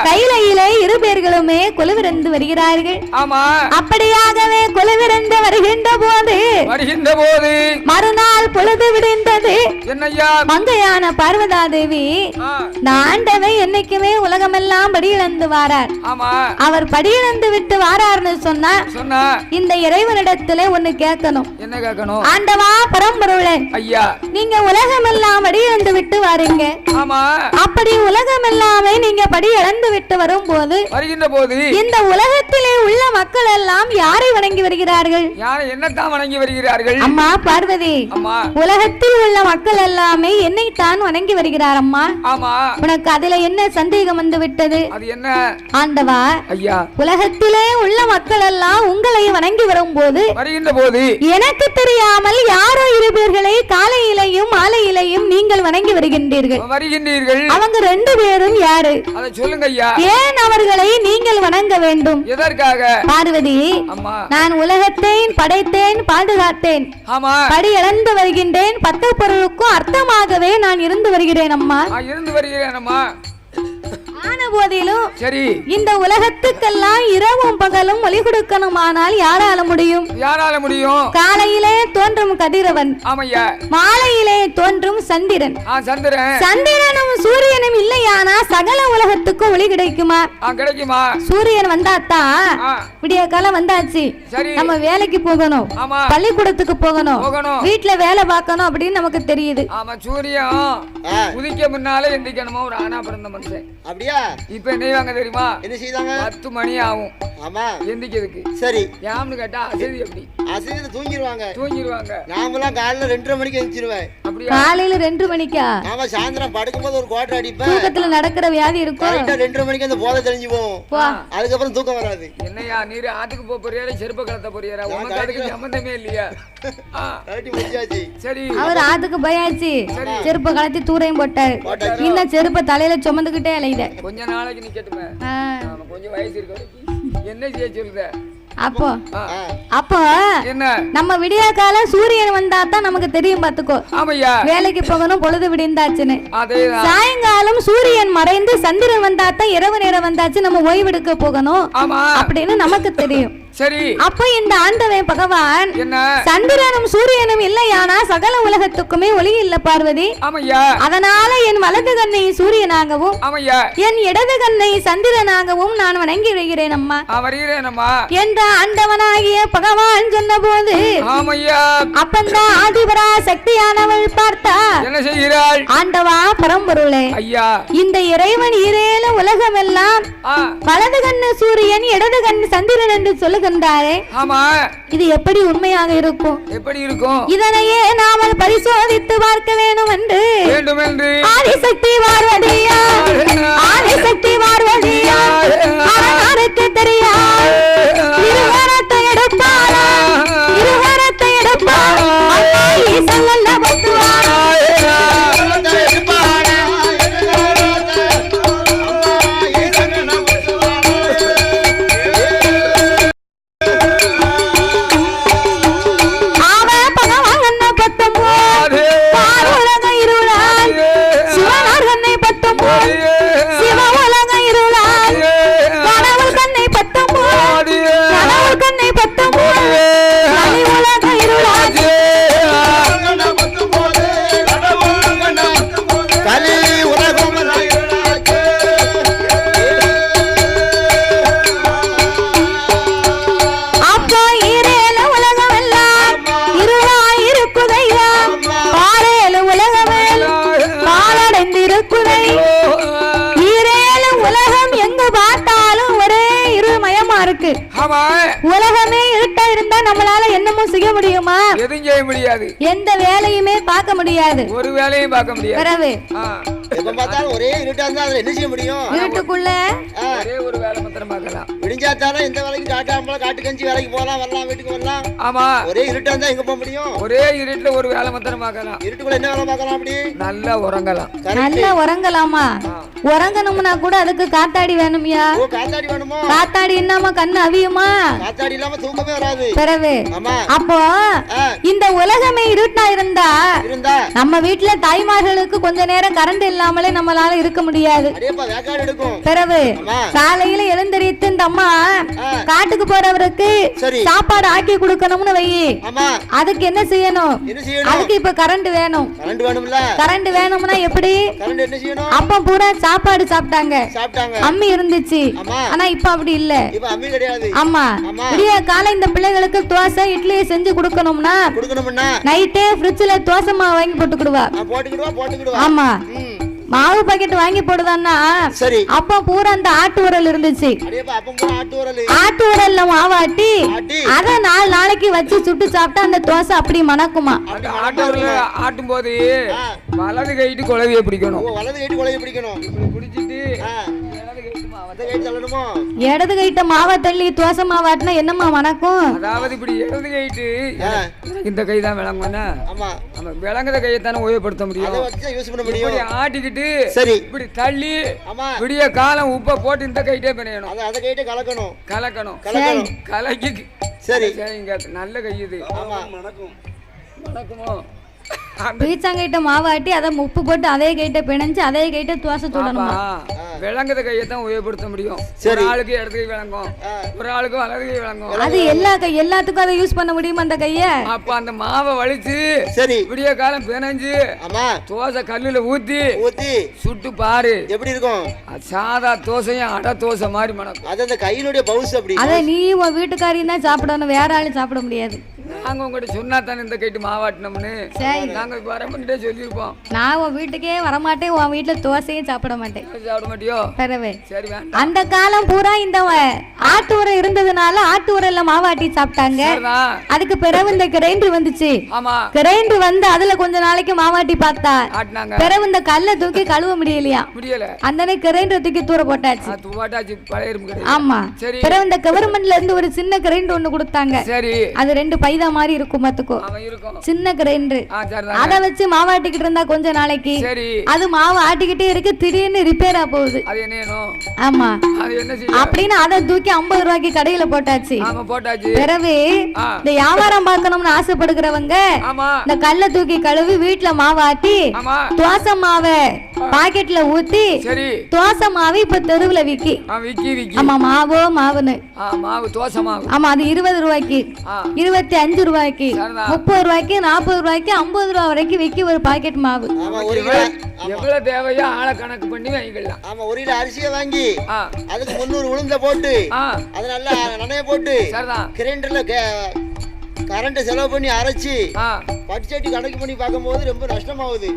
கையில இரு பேர்களுமே குழுவிருந்து வருகிறார்கள். ஆமா, அப்படியாகவே குழுவிருந்து வருகின்ற போது மறுநாள் பொழுது விடிந்தது. மங்கையான பார்வதா தேவி ஆண்டவன் என்னைக்குமே உலகமெல்லாம் படியிழந்து வாரார். அவர் படியிழந்து விட்டு வாரார்னு சொன்னா இந்த இறைவனிடத்துல ஒண்ணு கேட்கணும். என்ன கேட்கணும்? ஆண்டவா பரம்பொருளே, நீங்க உலகம் எல்லாம் படி இழந்து விட்டு வரீங்க. அப்படி உலகம் எல்லாமே நீங்க படி இழந்து விட்டு வரும்போது இந்த உலகத்திலே உள்ள மக்கள் எல்லாம் யாரை வணங்கி வருகிறார்கள்? என்னத்தான் வணங்கி வருகிறார்கள்? அம்மா பார்வதி, உலகத்தில் உள்ள மக்கள் எல்லாமே என்னைத்தான் வணங்கி வருகிறார். அம்மா, உனக்கு அதுல என்ன சந்தேகம் வந்து விட்டது? ஆண்டவா, உலகத்திலே உள்ள மக்கள் எல்லாம் உங்களை வணங்கி வரும்போது எனக்கு தெரியாமல் யாரோ இரு பேர்களை காலையிலையும் மாலையிலையும் நீங்கள் வணங்கி வருகின்றீர்கள். அவங்க ரெண்டு பேரும் யாரு? அதை சொல்லுங்க ஐயா. ஏன் அவர்களை நீங்கள் வணங்க வேண்டும்? எதற்காக? பார்வதி, நான் உலகத்தை படைத்தேன், பாதுகாத்தேன், படி இழந்து வருகின்றேன். பத்து பொருளுக்கும் அர்த்தமாகவே நான் இருந்து வருகிறேன். அம்மா, இருந்து வருகிறேன். அம்மா, ஆன போதிலும் சரி, இந்த உலகத்துக்கெல்லாம் இரவும் பகலும் ஒளி கொடுக்கணுமானால் யாரால முடியும்? காலையிலே தோன்றும் கதிரவன், மாலையிலே தோன்றும் சந்திரன். சந்திரனும் சூரியனும் இல்லையானா சகல உலகத்துக்கும் ஒளி கிடைக்குமா? சூரியன் வந்தாத்தான் விடிய காலம் வந்தாச்சு, நம்ம வேலைக்கு போகணும், பள்ளிக்கூடத்துக்கு போகணும், வீட்டுல வேலை பார்க்கணும் அப்படின்னு நமக்கு தெரியுது. சூரியன் உதிக்க முன்னாலே எந்திக்கணுமா ஒரு ஆனா பிறந்த மனுஷன். அப்படியா? இப்ப என்ன செய்வாங்க தெரியுமா? என்ன செய்வாங்க? 10 மணி ஆகும். ஆமா, எந்திக்கிறதுக்கு. சரி, யாம்னு கேட்டா அசதி. அப்படி அசதியில தூங்கிடுவாங்க. நாமெல்லாம் காலையில 2:30 மணிக்கு எந்திரிச்சிருவேன். அப்படியா? காலையில 2 மணிக்கா? ஆமா, சாயந்தரம் படுக்கும்போது ஒரு கோட்டை அடிப்பேன். தூக்கத்துல நடக்கிற வியாதி இருக்கும். கரெக்ட்டா 2:30 மணிக்கு அந்த போதை தெளிஞ்சு போகும். அதுக்கப்புறம் தூக்கம் வராது. என்னையா நீர் ஆத்துக்கு போறியா செருப்பு கலத்த போறியா? உனக்கு அதுக்கு சம்பந்தமே இல்லையா? சரி, அவர் ஆத்துக்கு போயாச்சு, செருப்பு கலத்தி தூரையும் போட்டாரு. இந்த செருப்பை தலையில சுமந்துகிட்டே அலையுத. கொஞ்ச நாளைக்கு நிக்கட்டுமே, கொஞ்சம் வயசு இருக்கு. என்ன செய்ய சொல்லுத? அப்போ என்ன நம்ம விடிய காலம் சூரியன் வந்தா தான் நமக்கு தெரியும். பாத்துக்கோ, வேலைக்கு போகணும் பொழுது விடிந்தாச்சுன்னு. சாயங்காலம் சூரியன் மறைந்து சந்திரன் வந்தா தான் இரவு நேரம் வந்தாச்சு, நம்ம ஓய்வெடுக்க போகணும் அப்படின்னு நமக்கு தெரியும். சரி, அப்ப இந்த ஆண்டவன் பகவான் சந்திரனும் சூரியனும் இல்லையானா சகல உலகத்துக்குமே ஒளி இல்ல பார்வதி. அதனால என் வலது கண்ணை சூரியனாகவும் என் இடது கண்ணை சந்திரனாகவும் நான் வணங்கி வருகிறேன். அம்மா, என்ற ஆண்டவனாகிய பகவான் சொன்ன போது அப்பந்தான் ஆதிபரா சக்தியானவள் பார்த்தா என்ன செய்கிறாள்? ஆண்டவா பரம்பொருளே, இந்த இறைவன் ஈரேல உலகம் எல்லாம் வலது கண்ணு சூரியன் இடது கண்ணு சந்திரன் என்று சொல்லுகின்றாரே, இது எப்படி உண்மையாக இருக்கும்? இதனையே நாமல் பரிசோதித்து பார்க்க வேண்டும் என்று ஆதிசக்தி பார்வதியா, ஆதிசக்தி பார்வதியா அரசருக்கு தெரியா இருவரத்தை எடுப்பாரா, இருவரத்தை எடுப்பாரா ஈசல்ல பத்துவாரா. ஆமா உலகமே இருட்டா இருந்தா நம்மளால என்னமோ செய்ய முடியுமா? எதுவும் செய்ய முடியாது. எந்த வேலையுமே பார்க்க முடியாது. ஒரு வேலையும் பார்க்க முடியாது. பிறகு எப்ப பார்த்தாலும் ஒரே இருட்டா இருந்தா அதுல என்ன செய்ய முடியும்? இருட்டுக்குள்ள ஒரே ஒரு வேலை மாத்திரம் பார்க்கலாம். விடிஞ்சாத்தானே எந்த வேலைக்கு காட்டாமல காட்டு கஞ்சி வேலைக்கு போலாம், வரலாம், வீட்டுக்கு வரலாம். ஆமா ஒரே இருட்டா இருந்தா எங்க போக முடியும்? ஒரே இருட்டுல ஒரு வேலை மாத்திரம் பார்க்கலாம். இருட்டுக்குள்ள என்ன வேலை பார்க்கலாம்? அப்படி நல்லா உறங்கலாம். நல்லா உறங்கலாமா? உறங்கணும்னா கூட அதுக்கு காத்தாடி வேணும்யா. ஓ, காத்தாடி வேணுமோ? காத்தாடி இல்லாம கண்ணு அவியுமா? காத்தாடி இல்லாம தூக்கமே வராது. பிறகு ஆமா. அப்போ இந்த உலகமே இருட்டா இருந்தா நம்ம வீட்டுல தாய்மார்களுக்கு கொஞ்ச நேரம் கரண்ட் இல்லாமலே நம்மளால இருக்க முடியாது. பிறகு காலையில எழுந்தரித்து இந்த அம்மா காட்டுக்கு போறவருக்கு சாப்பாடு ஆக்கி கொடுக்கணும்னு வை. அதுக்கு என்ன செய்யணும்? அதுக்கு இப்ப கரண்ட் வேணும். கரண்ட் வேணும்னா எப்படி? அப்ப பூரா சாப்பாடு சாப்பிட்டாங்க, அம்மி இருந்துச்சு. ஆனா இப்ப அப்படி இல்ல. ஆமா, விடிய காலை இந்த பிள்ளைகளுக்கு தோசை இட்லியை செஞ்சு கொடுக்கணும்னா நைட்டே ஃப்ரிட்ஜ்ல தோசை மாவு வாங்கி போட்டுக்கிடுவா. ஆமா, மாவு பாக்கெட் வாங்கி போடுதான்னா சரி. அப்ப பூரா அந்த ஆட்டு உரல் இருந்துச்சு. ஆட்டு உரல்ல மாவாட்டி அத 4 நாளைக்கு வச்சு சுட்டு சாப்பிட்டா அந்த தோசை அப்படி மணக்குமா. ஆட்டு உரல்ல ஆட்டும் போது வலது கைட்டு குழவியை பிடிக்கணும். பிடிச்சிட்டு இடது கைட்ட மாவை தள்ளி தோசை மாவாட்டினா என்னமா மணக்கும்? அதாவது இப்படி இடது கைட்டு இந்த கை தான் விளங்கும்னா விளங்குற கையை தானே உபயோகப்படுத்த முடியும். ஆட்டிக்கிட்டு சரி இப்படி தள்ளி விடிய காலம் உப்ப போட்டு இந்த கைட்டே பிணையணும். கலக்கணும் கலக்கி சரி நல்ல கை இது. மணக்குமோ பீச்சாங்கிட்ட மாவாட்டி அதை உப்பு போட்டு அதே கைட்ட பிணைஞ்சு அதே கைட்ட தோசை சுடணுமா? விளங்குற கையை தான் உபயோகப்படுத்த முடியும். ஒரு ஆளுக்கு இடது கை விளங்கும், ஒரு ஆளுக்கு வலது கை விளங்கும். அது எல்லாத்துக்கும் அதை யூஸ் பண்ண முடியுமா அந்த கைய? அப்ப அந்த மாவை வலிச்சு சரி விடிய காலம் பிணைஞ்சு தோசை கல்லுல ஊத்தி சுட்டு பாரு எப்படி இருக்கும். சாதா தோசையும் அடை தோசை மாதிரி மணக்கும். அது அந்த கையினுடைய பவுஸ் அப்படி. அதை நீ உன் வீட்டுக்காரியும் தான் சாப்பிடணும், வேற ஆளும் சாப்பிட முடியாது. நாங்க உங்ககிட்ட சொன்னா தானே இந்த கைட்டு மாவாட்டினோம்னு. நாங்க வரமாட்டே சொல்லிருப்போம். நான் உன் வீட்டுக்கே வரமாட்டேன், உன் வீட்டுல தோசையும் சாப்பிட மாட்டேன். சாப்பிட மாட்டியோ? சரி. அந்த காலம் பூரா இந்த ஆட்டு உரம் இருந்ததுனால ஆட்டு உரல்ல மாவாட்டி சாப்பிட்டாங்க. அதுக்கு பிறகு இந்த கிரைண்டர் வந்துச்சு. கிரைண்டர் வந்து அதுல கொஞ்ச நாளைக்கு மாவாட்டி பார்த்தா பிறகு இந்த கல்லை தூக்கி கழுவ முடியலையா? அந்த கிரைண்டர் தூக்கி தூர போட்டாச்சு. ஆமா. பிறகு இந்த கவர்மெண்ட்ல இருந்து ஒரு சின்ன கிரைண்டர் ஒண்ணு கொடுத்தாங்க. அது 2 பைதா மாதிரி இருக்கும் பாத்துக்கோ, சின்ன கிரைண்டர். அத வச்சு மாவாட்டிக்கிட்டு இருந்தா கொஞ்ச நாளைக்கு அது மாவு ஆட்டிக்கிட்டே இருக்கு, திடீர்னு ரிப்பேரா போகுது. ஆமா, அப்படின்னு அதை தூக்கி 50 ரூபாய்க்கு கடையில போட்டாச்சு. பிறகு இந்த வியாபாரம் பார்க்கணும்னு ஆசைப்படுகிறவங்க இந்த கல்ல தூக்கி கழுவி வீட்டுல மாவாட்டி தோசை மாவை பாக்கெட்ல ஊத்தி தோசை மாவு இப்ப தெருவுல விக்கி. ஆமா, மாவுன்னு ஆமா, அது 20 ரூபாய்க்கு, 25 ரூபாய்க்கு, 30 ரூபாய்க்கு, 40 ரூபாய்க்கு, 50 ரூபாய் வரைக்கும் விக்கி ஒரு பாக்கெட் மாவு. எவ்வளவு தேவையோ ஆளை கணக்கு பண்ணி வாங்கிக்கலாம். ஆமா, 1 கிலோ அரிசியை வாங்கி அதுக்கு 300 உளுந்த போட்டு அது நல்லா நனைய போட்டு கிரைண்டர்ல கரண்ட் செலவு பண்ணி அரைச்சி பட்ஜெட் கணக்கு பண்ணி பார்க்கும்போது ரொம்ப நஷ்டமாகுது.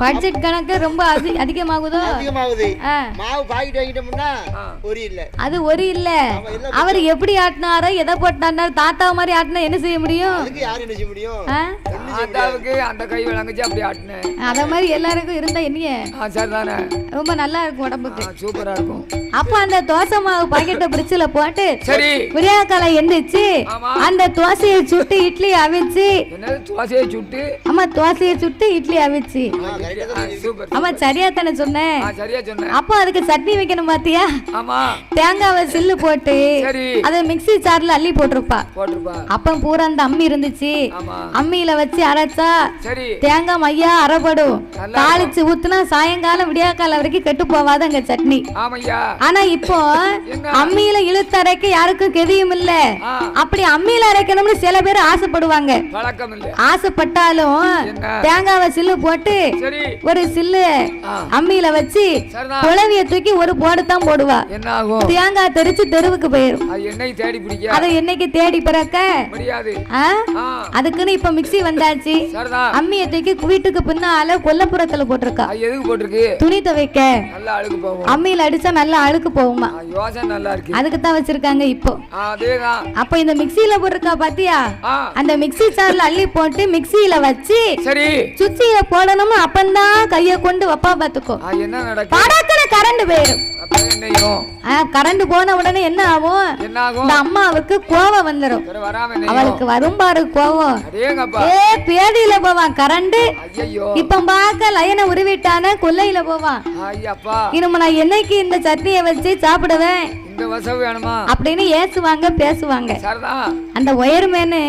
பட்ஜெட் கணக்கு ரொம்ப அதிகமாகுது. மாவு பாக்கெட் வாங்கிட்டோம்னா ஒரு இல்ல, அது ஒரு இல்ல. அவர் எப்படி ஆட்டினாரோ எதை போட்டாரு தாத்தா மாதிரி ஆட்டினா என்ன செய்ய முடியும்? அதுக்கு யாரு என்ன செய்ய முடியும்? தாத்தாவுக்கு அந்த கை விளங்குச்சு அப்படி ஆட்டினேன். அத மாதிரி எல்லாருக்கும் இருந்தா என்னைய சரிதானே, ரொம்ப நல்லா இருக்கும் உடம்புக்கு, சூப்பரா இருக்கும். அப்ப அந்த தோசை மாவு பாக்கெட்டை பிரிட்ஜ்ல போட்டு சரி விடியாக்கால எந்திரிச்சு அந்த தோசையை சுட்டு இட்லி அவிச்சு. தோசையை சுட்டு? ஆமா, தோசையை சுட்டு இட்லி அவிச்சு. ஆமா, சரியா தானே சொன்னேன்? அப்போ அதுக்கு சட்னி வைக்கணும் பாத்தியா? தேங்காவை சில்லு போட்டு அதை மிக்ஸி ஜார்ல அள்ளி போட்டிருப்பா. அப்ப பூரா அந்த அம்மி இருந்துச்சு, அம்மியில வச்சு அரைச்சா தேங்காய் மையா அரைப்படும். தாளிச்சு ஊத்துனா சாயங்காலம் விடியாக்கால வரைக்கும் கெட்டு போவாது அங்க சட்னி. ஆனா இப்போ அம்மியில இழுத்து அரைக்க யாருக்கும் கெதியும் இல்ல. அப்படி அம்மியில அரைக்கணும்னு சில பேர் ஆசைப்படுவாங்க. ஆசைப்பட்டாலும் தேங்காவை சில்லு போட்டு ஒரு சில்லு அம்மியில வச்சு குழவிய தூக்கி ஒரு போடுதான் போடுவா. தேங்காய் தெரிச்சு தெருவுக்கு போயிரும். அதை என்னைக்கு தேடி பிறக்க அதுக்குன்னு இப்ப மிக்ஸி வந்தாச்சு. வந்தாச்சு. அம்மியை தூக்கி வீட்டுக்கு பின்னால கொல்லப்புறத்துல போட்டிருக்கா. எதுக்கு போட்டிருக்கு? துணி துவைக்க. நல்லா அழுக்கு போகும். அம்மியில அடிச்சா நல்லா அழுக்கு போகுமா? யோசனை நல்லா இருக்கு. அதுக்கு தான் வச்சிருக்காங்க இப்போ. அதேதான். அப்ப இந்த மிக்ஸில போட்டிருக்கா பாத்தியா? அந்த மிக்ஸி சார்ல அள்ளி போட்டு மிக்ஸில வச்சு சரி சுவிட்சில போடணும். அப்பந்தான் கைய கொண்டு வப்பா பாத்துக்கோ. என்ன நடக்கும்? படக்குற கரண்ட் போயிடும். கரண்ட் போன உடனே என்ன ஆகும்? இந்த அம்மாவுக்கு கோவம் வந்துடும். அவளுக்கு வரும் பாரு கோவம். பேடியில போவான் கரண்ட். இப்ப பாக்க லயனை உருவிட்டான கொல்லையில போவான். இனிமே நான் என்னைக்கு இந்த சட்னியை வச்சு சாப்பிடுவேன் அப்படின்னு ஏசுவாங்க பேசுவாங்க. அந்த ஒயர்மேனு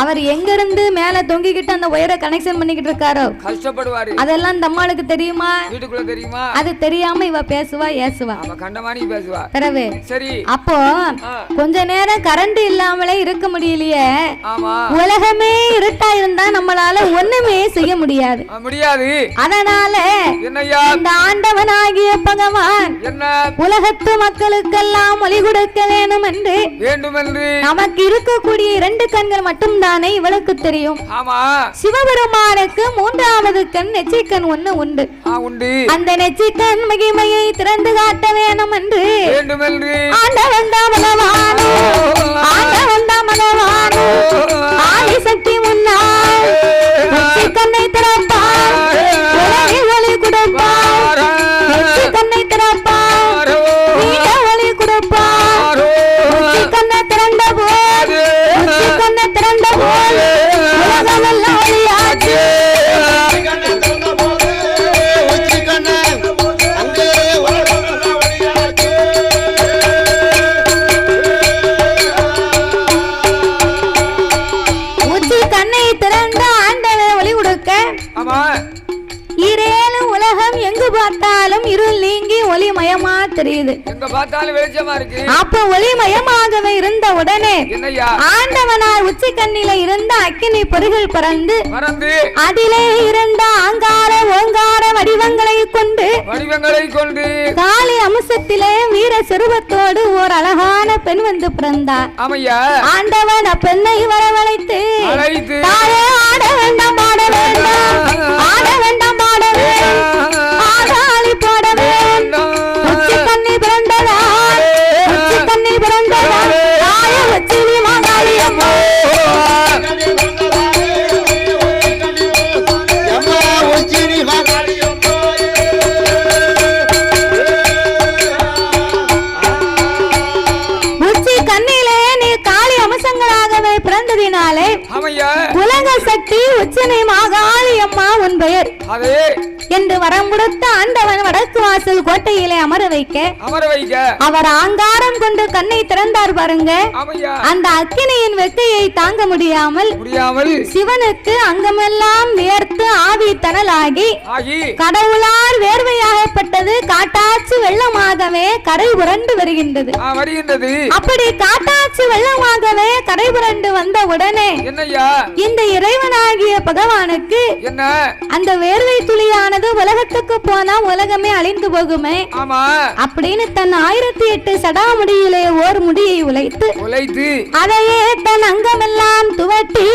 அவர் எங்க இருந்து மேல தொங்கிக்கிட்டு அந்த ஒயரை கனெக்ஷன் பண்ணிக்கிட்டு இருக்காரோ கஷ்டப்படுவாரு. அதெல்லாம் இந்த அம்மாளுக்கு தெரியுமா? வீட்டுக்குள்ள தெரியுமா? அது தெரியாம இவ பேசுவா ஏசுவா. பிறகு அப்போ கொஞ்ச நேரம் கரண்ட் இல்லாமலே இருக்க முடியலையே. உலகமே இருட்டா இருந்தா நம்மளால ஒண்ணுமே செய்ய முடியாது. அதனால இந்த ஆண்டவனாகிய பகவான் உலகத்து மக்களுக்கெல்லாம் ஒளி கொடுக்க வேண்டும் என்று நமக்கு இருக்கக்கூடிய 2 கண்கள் மட்டும் தானே இவளுக்கு தெரியும். சிவபெருமானுக்கு 3வது கண் நெற்றிக்கண் ஒண்ணு உண்டு. அந்த நெற்றிக்கண் மகிமையை திறந்து காட்ட வேணும் என்று ஆண்டவன் தான் பகவானோ, ஆண்டவன் தான் பகவானோ ஆதிசக்தி முன்னால் நெற்றிக்கண்ணை திறப்பார், உலகில் ஒளி கொடுப்பார். நெற்றிக்கண்ணை திறப்பார், நீல ஒளி கொடுப்பார். நெற்றிக்கண்ணை திறந்த போது, நெற்றிக்கண்ணை திறந்த போது உலகமெல்லாம் ஒளியாச்சு. உலகம் எங்கு பார்த்தாலும் இருள் நீங்கி ஒளிமயமா தெரியுது. அப்ப ஒளிமயமாகவே இருந்த உடனே ஆண்டவனார் உச்சி கண்ணில இருந்த அக்கினி பொறிகள் பறந்து அதிலே இருந்த ஆங்கார ஓங்கார வடிவங்களை கொண்டு காளி அம்சத்திலே வீர செருவத்தோடு ஓர் அழகான பெண் வந்து பிறந்தார். ஆண்டவன் அப்பெண்ணை வரவழைத்து ஆட வேண்டாம் ஆட வேண்டாம் ஆட வேண்டாம் ஆட வேண்டாம் ஆடாளி போட வேண்டும். உச்சி கண்ணி பிறந்ததால் உச்சி கண்ணி பிறந்ததால் தாய உச்சினி மாகாளி அம்மா உச்சினி மாகாளி உச்சி கண்ணிலே நீ காளி அம்சங்களாகவே பிறந்ததினாலே உலக சக்தி உச்சினி மாகாளி அம்மா உன் பெயர் என்று வரம் கொடுத்த ஆண்டவன் வடக்கு வாசல் கோட்டையிலே அமர வைக்க அவர் ஆங்காரம் கொண்டு கண்ணை திறந்தார் பாருங்க. அந்த அக்கினியின் வெக்கையை தாங்க முடியாமல் சிவனுக்கு அங்கமெல்லாம் வேர்த்து ஆவி தனலாகி கடவுளால் வேர்வையாகப்பட்டது காட்டாச்சு வெள்ளமாகவே கரை புரண்டு வருகின்றது. அப்படி காட்டாச்சு வெள்ளமாகவே கரை புரண்டு வந்த உடனே இந்த இறைவனாகிய பகவானுக்கு அந்த வேர்வை துளியானது உலகத்துக்கு போனா உலகமே அழிந்து போகுமே அப்படின்னு தன் 1008 சடாமுடியிலே ஓர் முடியை உழைத்து அதையே தன் அங்கமெல்லாம் துவட்டி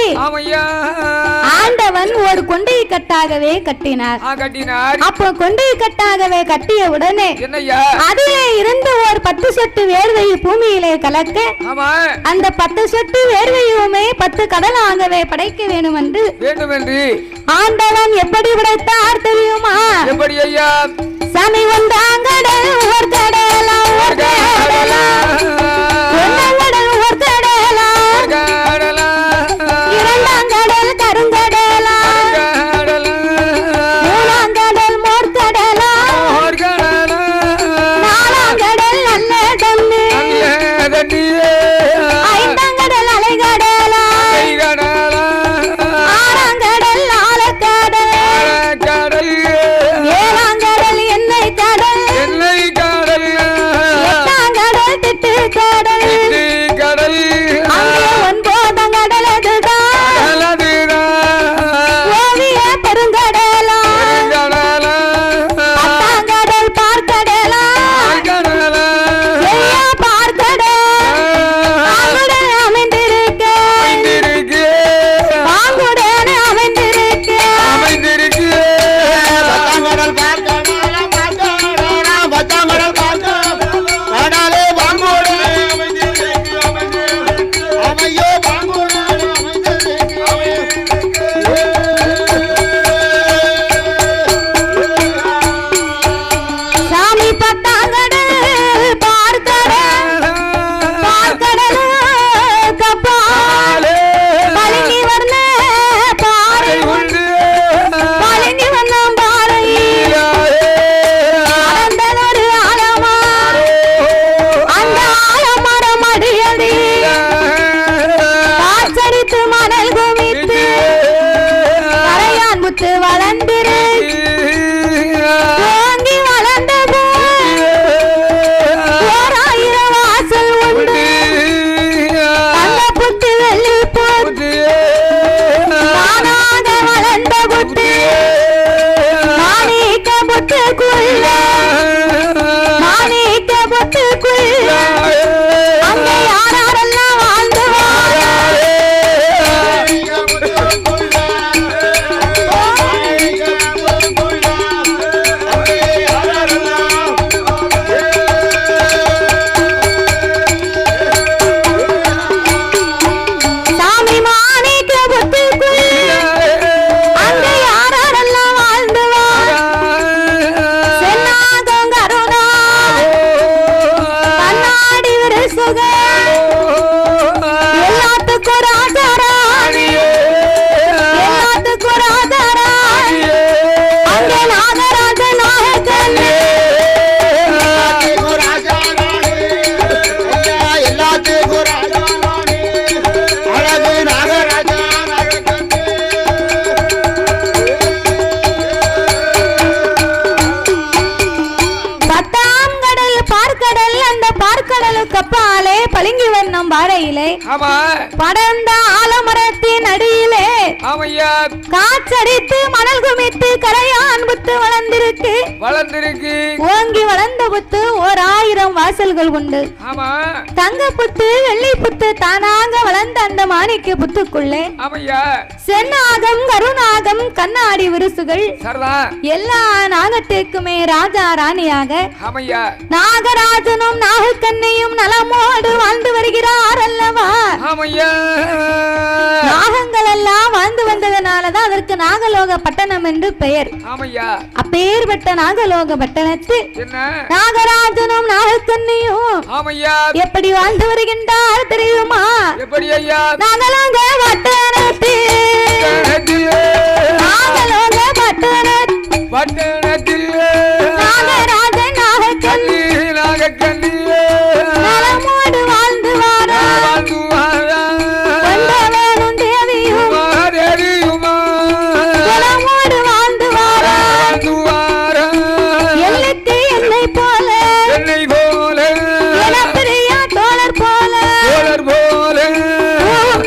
ஆண்டவன் ஒரு கொண்டை கட்டாகவே கட்டினார். அப்போ கொண்டை கட்டாகவே கட்டிய உடனே அதிலே இருந்து ஒரு 10 சொட்டு வேர்வை பூமியிலே கலக்க அந்த 10 சொட்டு வேர்வையுமே 10 கடலாகவே படைக்க வேண்டும் என்று ஆண்டவன் எப்படி படைத்தார் தெரியுமா? எப்படி ஐயா? சாமி வந்தாங்கடல் ஒரு கடலா ஒரு கடலா ஒன்னாங்கடல் ஒரு கடலா இரண்டாம் கடல் கருங்கடலா மூணாம் கடல் மோர்கடலா நாலாம் கடல் நல்ல தண்ணி ஐந்தாம் கடல் அலைகடலா ஆறாம் கடல் ஆழக்கடல் ஏழாம் கடல் எண்ணெய் கடல் கப்பாலே பளிங்கு வண்ணம் பாறையிலே படர்ந்த ஆலமரத்தின் அடியிலே காற்றடித்து மணல் குமித்து கரையான் புத்து வளர்ந்திருக்கு ஓங்கி வளர்ந்த புத்து 1000 வாசல்கள் உண்டு தங்க புத்து வெள்ளி புத்து தானாக வளர்ந்த அந்த மாணிக்க புத்துக்குள்ளே சென்னாகம் கருநாகம் கண்ணாடி விருசுகள் எல்லா நாகத்திற்குமே ராஜா ராணியாக நாகராஜனும் நாகக்கண்ணையும் நலமோடு வாழ்ந்து வருகிறார் அல்லவா நாகங்கள் எல்லாம் வாழ்ந்து வந்ததனாலதான் அதற்கு நாகலோக பட்டணம் என்று பெயர் அப்பேற்பட்ட நாகலோக பட்டணத்தில் நாகராஜனும் நாகக்கண்ணையும் எப்படி வாழ்ந்து வருகின்றார் தெரியுமா நாகலோக பட்டணத்தில் நாகலோக பட்டணத்தில் நாகராஜன் நாகக்கண்ணி நலமோடு வாழ்ந்து வந்தவனும் தேவியும் நலமோடு வாழ்ந்து எல்லைக்கு என்னை போல இளப்பிரியா தோழர் போல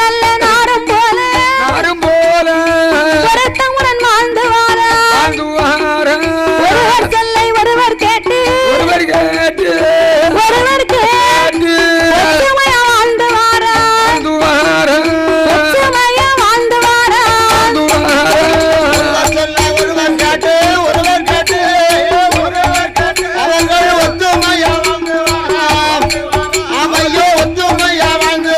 நல்ல நாரம் போல பொருத்தமுடன் வாழ்ந்து ஒருவர் சொல்லை ஒருவர் கேட்டு ஒற்றுமையா வாழ்ந்து ஒற்றுமையா வாழ்ந்து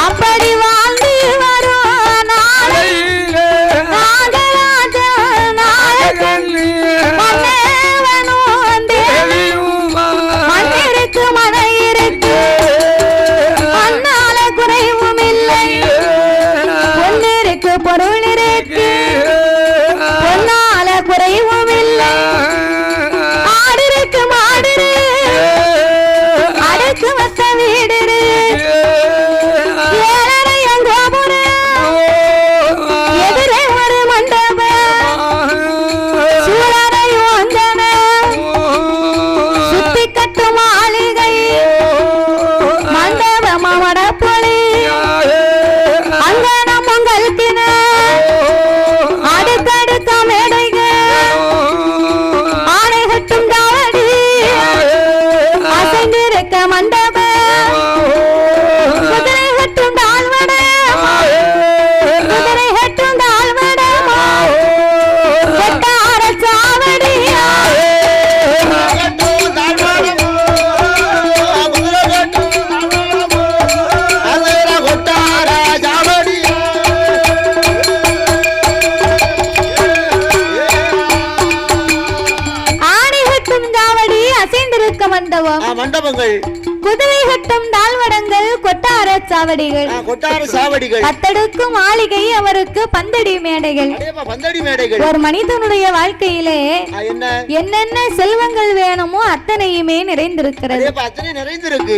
அப்படி வாழ்ந்து வரும் நாளையிலே நாகராஜன் மன்னவனும் தேவியும் மண்ணிற்கு மனை இருக்கு மண்ணால குறைவும் இல்லை பொன்னிருக்கு பொருள் இருக்கு பொன்னால குறைவும் இல்லை ஆடிருக்கு மாடு அடுக்கு வச்ச வீடு ஏழரையன் கோபுரம் எதிரே ஒரு மண்டபம் சூழலையும் அஞ்சனம் சுத்தி கட்டும் மாளிகை மண்டபம் மடப்பொழி அங்கனம் பொங்கல் தின அடுக்கடுக்க மேடைகள் ஆடை கட்டும் காவடி அசைந்திருக்க மண்டபம் குதிரை கட்டும் தாழ்வடம் குதிரை கட்டும் தாழ்வடம் கொட்டார சாவடியா ஆடை கட்டும் காவடி அசைந்திருக்க மண்டபங்கள் குதிரை கட்டும் தாழ்வடங்கள் கொட்டார சாவடிகள் பத்தடுக்கும் மாளிகை அவருக்கு பந்தடி மேடைகள் ஒரு மனிதனுடைய வாழ்க்கையிலே என்னென்ன செல்வங்கள் வேணுமோ அத்தனையுமே நிறைந்திருக்கிறது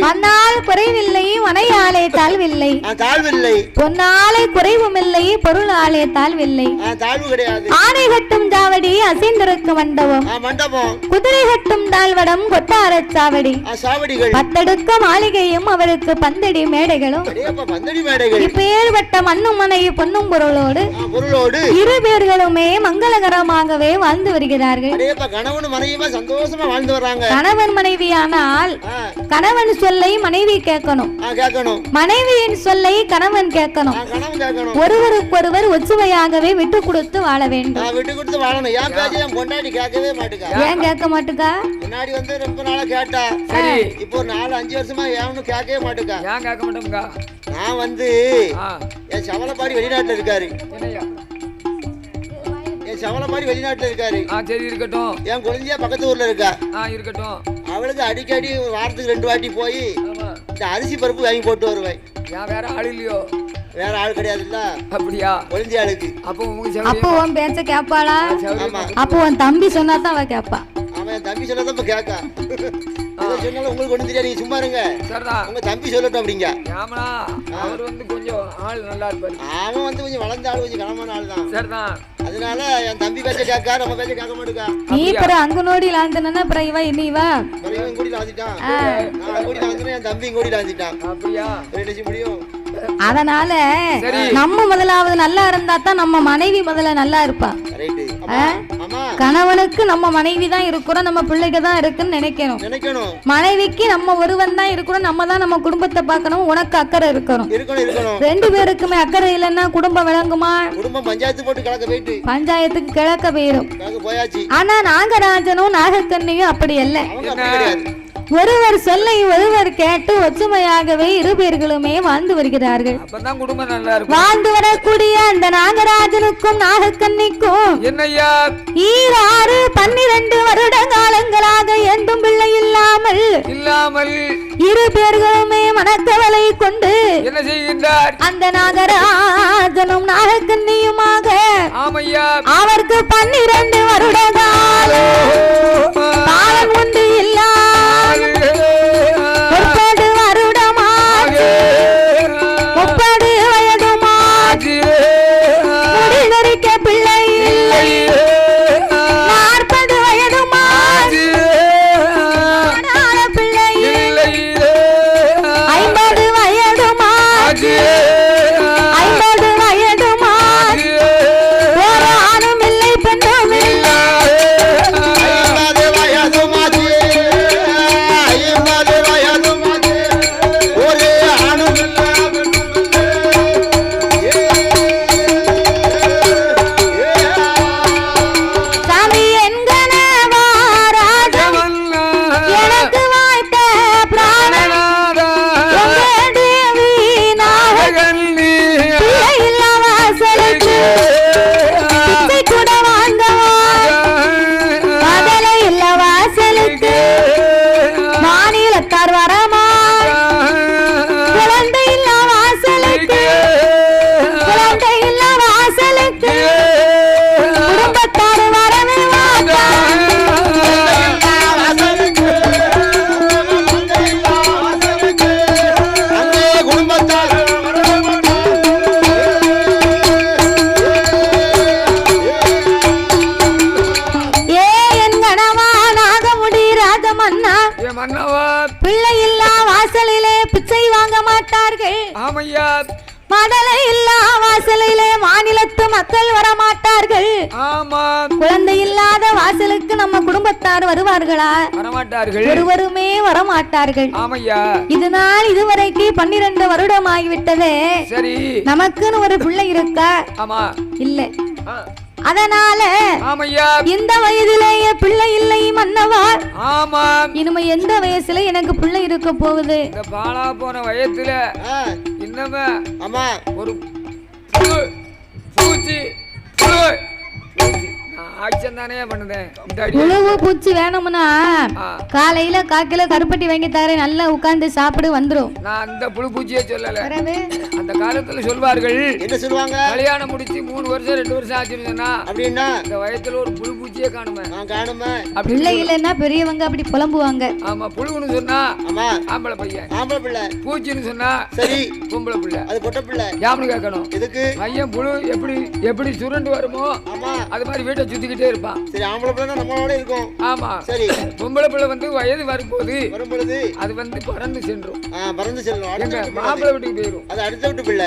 மண்ணால் குறைவில்லை மனையாலே தாழ்வில்லை பொன்னாலே குறைவும் இல்லை பொருளாலே தாழ்வில்லை ஆடை கட்டும் சாவடி அசைந்திருக்கும் மண்டபம் குதிரை கட்டும் தாழ்வடம் கொட்டார சாவடிகள் பத்தடுக்க மாளிகையும் அவருக்கு பந்தடி மேடைகளும் இப்பேற்பட்ட மண்ணும் மனை பொன்னும் பொருளோடு இரு பேர்களுமே மங்களகரமாகவே வாழ்ந்து வருகிறார்கள் கணவன் மனைவியானால் கணவன் சொல்லை மனைவி கேட்கணும் மனைவியின் சொல்லை கணவன் கேட்கணும் ஒருவருக்கொருவர் ஒற்றுமையாகவே விட்டு கொடுத்து வாழ வேண்டும் ஏன் கேட்க மாட்டுக்கா முன்னாடி வந்து ரொம்ப நாளா கேட்டா இப்போ 4-5 வருஷமா ஏன்னு கேட்கவே மாட்டேக்கா ஏன் கேட்க மாட்டோம்க்கா நான் வந்து என் சவலப்பாடி வெளிநாட்டுல இருக்காரு என் சவலப்பாடி வெளிநாட்டுல இருக்காரு சரி இருக்கட்டும் என் குழந்தையா பக்கத்து ஊர்ல இருக்கா இருக்கட்டும் அவளுக்கு அடிக்கடி வாரத்துக்கு 2 வாட்டி போய் இந்த அரிசி பருப்பு வாங்கி போட்டு வருவேன் வேற ஆள் இல்லையோ வேற ஆள் கிடையாதுல்ல அப்படியா குழந்தையாளுக்கு அப்போ உன் பேச்ச கேப்பாளா அப்போ உன் தம்பி சொன்னாதான் அவ கேப்பா அவன் தம்பி சொன்னதான் கேட்கா சொன்னாலும் உங்களுக்கு ஒண்ணும் தெரியாது, நீங்க சும்மா இருங்க. சரிதான். உங்க தம்பி சொல்லட்டும் அப்படிங்க. ஆமாடா, அவர் வந்து கொஞ்சம் ஆள் நல்லா இருப்பாரு. அவன் வந்து கொஞ்சம் வளர்ந்த ஆளு, கொஞ்சம் கனமான ஆள் தான். சரிதான். அதனால என் தம்பி பேச்ச கேட்கா, நம்ம பேச்ச கேட்க மாட்டேங்கா. நீ பிற அங்க நோடி லாந்தனா பிற இவ இன்னிவா இவன் கூடி லாந்திட்டான், நான் கூடி லாந்தினேன், என் தம்பி கூடி லாந்திட்டான். அப்படியா? ரெண்டு முடியும். அதனால நம்ம முதலாவது நல்லா இருந்தா தான் நம்ம மனைவி முதல்ல நல்லா இருப்பா. கணவனுக்கு நம்ம மனைவி தான் இருக்கிறோம், நம்ம பிள்ளைக்கு தான் இருக்குன்னு நினைக்கணும். மனைவிக்கு நம்ம ஒருவன் தான் இருக்கிறோம், நம்ம தான் நம்ம குடும்பத்தை பார்க்கணும். உனக்கு அக்கறை இருக்கணும். ரெண்டு பேருக்குமே அக்கறை இல்லைன்னா குடும்பம் விளங்குமா? குடும்பம் பஞ்சாயத்து போட்டு கிழக்க போயிட்டு பஞ்சாயத்துக்கு கிழக்க போயிடும். ஆனா நாகராஜனும் நாகக்கண்ணியும் அப்படி இல்லை. ஒருவர் சொல்லை ஒருவர் கேட்டு ஒற்றுமையாகவே இரு பேர்களுமே வாழ்ந்து வருகிறார்கள். வாழ்ந்து வரக்கூடிய அந்த நாகராஜனுக்கும் நாகக்கண்ணிக்கும் 12 வருட காலங்களாக எந்தும் பிள்ளை இல்லாமல் இரு பேர்களுமே மனக்கவலை கொண்டு என்ன செய்கின்றார்? அந்த நாகராஜனும் நாகக்கண்ணியுமாக அவருக்கு 12 வருட காலம் உண்டு இல்லா 30 வருடமாச்சு, 30 வயதுமாச்சு, முடிதறிக்க பிள்ளை இல்லை, 40 வயதுமாச்சு, பிள்ளை இல்லை, 50 வயதுமாச்சு, 50 வயதுமாச்சு, ஒரு ஆணும் இல்லை பெண்ணும் இல்லை. பிள்ளை இல்லா வாசலிலே பிச்சை வாங்க மாட்டார்கள். மடலை இல்லா வாசலிலே மாநிலத்து மக்கள் வர மாட்டார்கள். குழந்தை இல்லாத வாசலுக்கு நம்ம குடும்பத்தார் வருவார்களா? வரமாட்டார்கள். ஒருவருமே வரமாட்டார்கள். இதனால் இதுவரைக்கு 12 வருடம் ஆகிவிட்டது. நமக்குன்னு ஒரு பிள்ளை இருக்கா? இல்ல. அதனால இந்த வயதிலேயே பிள்ளை இல்லை மன்னவா. இனிமே எந்த வயசுல எனக்கு பிள்ளை இருக்க போகுது? பாலா போன வயசுல இன்னமே ஒரு பூச்சி உழவு பூச்சி வேணும்னா காலையில காக்கில கருப்பட்டி வாங்கி தரேன், நல்லா உட்கார்ந்து சாப்பிடு வந்துரும். நான் அந்த புழு பூச்சியே சொல்லல. அந்த காலத்துல சொல்வார்கள், என்ன சொல்லுவாங்க, கல்யாணம் முடிச்சு 3 வருஷம் 2 வருஷம் ஆச்சுன்னா அப்படின்னா இந்த வயத்துல ஒரு புழு பூச்சியே காணுமே. பிள்ளை இல்லைன்னா பெரியவங்க அப்படி புலம்புவாங்க. ஆமா, புழுன்னு சொன்னா ஆம்பளை பையன், ஆம்பளை பிள்ளை. பூச்சின்னு சொன்னா சரி பொம்பளை பிள்ளை, அது பொட்டை பிள்ளை. யாமனு கேட்கணும், இதுக்கு பையன் புழு எப்படி சுருண்டு வருமோ அது மாதிரி வீட்டை சுத்திக்கிட்டே இருப்பான். சரி, ஆம்பளை பிள்ளை நம்மளோட இருக்கும். ஆமா, சரி. பொம்பளை பிள்ளை வந்து வயது வரும்போது அது வந்து பறந்து சென்றும். மாப்பிள்ளை வீட்டுக்கு போயிடும். அது அடுத்த வீட்டு பிள்ளை.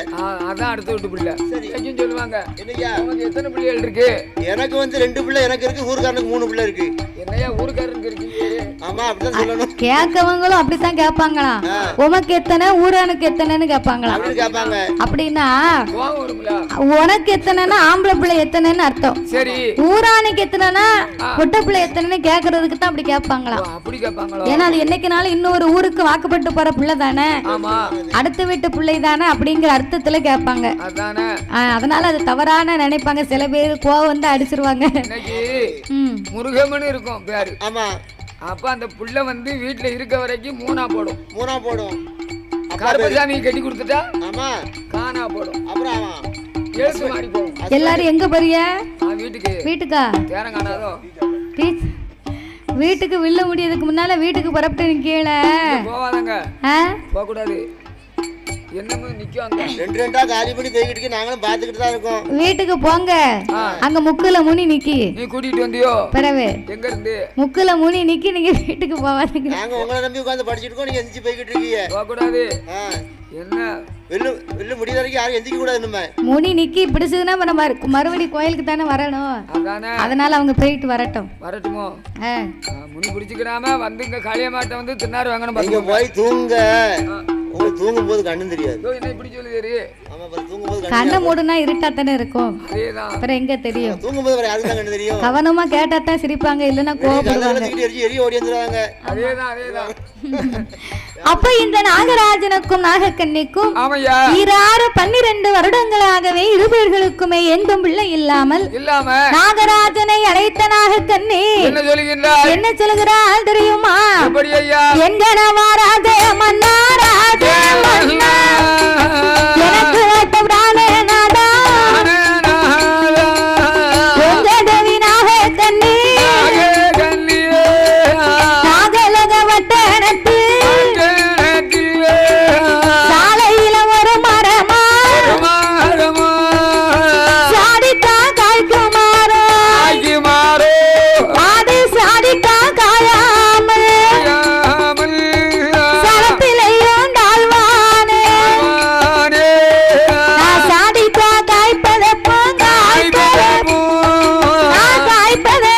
அதான் அடுத்த வீட்டு பிள்ளை. சரி, சொல்லுவாங்க, என்னையா உனக்கு எத்தனை பிள்ளைகள் இருக்கு? எனக்கு வந்து 2 பிள்ளை எனக்கு இருக்கு, ஊருக்காரனுக்கு 3 பிள்ளை இருக்கு. என்னையா ஊருக்காரனுக்கு இருக்கு? ஆமா, அப்படிதான் சொல்லணும். கேட்கவங்களும் அப்படித்தான் கேட்பாங்களா? உனக்கு எத்தனை, ஊரானுக்கு எத்தனைன்னு கேட்பாங்களா? அப்படின்னா உனக்கு எத்தனைன்னா ஆம்பளை பிள்ளை எத்தனைன்னு அர்த்தம். சரி, ஊரானுக்கு எத்தனைன்னா பொட்டை பிள்ளை எத்தனைன்னு கேட்கறதுக்கு தான் அப்படி கேட்பாங்களா? அப்படி கேட்பாங்களா? ஏன்னா அது என்னைக்குனாலும் இன்னொரு ஊருக்கு வாக்கப்பட்டு போற பிள்ளை தானே, அடுத்த வீட்டு பிள்ளை தானே அப்படிங்கிற அர்த்தத்துல கேட்பாங்க. அதனால அது தவறான நினைப்பாங்க. சில பேர் கோவம் வந்து அடிச்சிருவாங்க. முருகமனு இருக்கும் பேரு. ஆமா, அப்ப அந்த புள்ள வந்து வீட்டுல இருக்க வரைக்கும் 3 போடும். கருப்பசாமி கட்டி கொடுத்துட்டா ஆமா காணா போடும். அப்புறம் எழுத்து மாறி போகும். எல்லாரும் எங்க போறிய? வீட்டுக்கா? தேரங்கானாதோ வீட்டுக்கு வில்ல முடியதுக்கு முன்னால வீட்டுக்கு புறப்பட்டு நிக்கல போவாதங்க போக கூடாது என்னமோ நிக்காங்க ரெண்டு ரெண்டா காலி பண்ணி போய்கிட்டு நாங்களும் பாத்துக்கிட்டு தான் இருக்கோம் வீட்டுக்கு போங்க அங்க முக்குல முனி நிக்கி நீ கூட்டிட்டு வந்தியோ பிறவே எங்க இருந்து முக்குல முனி நிக்கி நீங்க வீட்டுக்கு போவாதீங்க நாங்க உங்களை நம்பி உட்கார்ந்து படிச்சிட்டு இருக்கோம் நீங்க எந்திரிச்சு போய்கிட்டு இருக்கீங்க போக கூடாது என்ன வெள்ளு முடிய வரைக்கும் யாரும் எந்திரிக்க கூடாது நம்ம முனி நிக்கி பிடிச்சதுன்னா நம்ம மறுபடி கோயிலுக்கு தானே வரணும் அதனால அவங்க போயிட்டு வரட்டுமோ முனி பிடிச்சுக்கிறாம வந்து இங்க காளியம்மாட்ட வந்து தின்னாரு வாங்கணும் நீங்க போய் தூங்க உங்களுக்கு தூங்கும் போது கண்ணு தெரியாது என்ன இப்படி சொல்லுது கண்ணை மூடுனா இருட்டா தானே இருக்கும் அப்புறம் எங்க தெரியும் தூங்கும் போது யாருக்கு தான் கண்ணு தெரியும் கவனமா கேட்டா தான் சிரிப்பாங்க இல்லன்னா கோபப்படுவாங்க எரி ஓடி வந்துருவாங்க அதேதான் அப்ப இந்த நாகராஜனுக்கும் நாகக்கன்னிக்கும் 12 வருடங்களாகவே இருவர்களுக்குமே எங்கும் பிள்ளை இல்லாமல் நாகராஜனை அழைத்த நாகக்கன்னி என்ன சொல்கிறாள் தெரியுமா எங்க நவாராஜ மன்னாராஜ எனக்கு வைத்தவரானே நாதா உங்க தேவி நாகக்கன்னி நாகலக வட்டணத்து சாலையில ஒரு மரமா சாடிக்கா காய்க்குமாரோ அது சாடிக்கா காயாமல் சரத்திலையும் டாழ்வானே நான் சாடிக்கா காய்ப்பதப்போ காய்ப்பதப்போ நான் காய்ப்பதே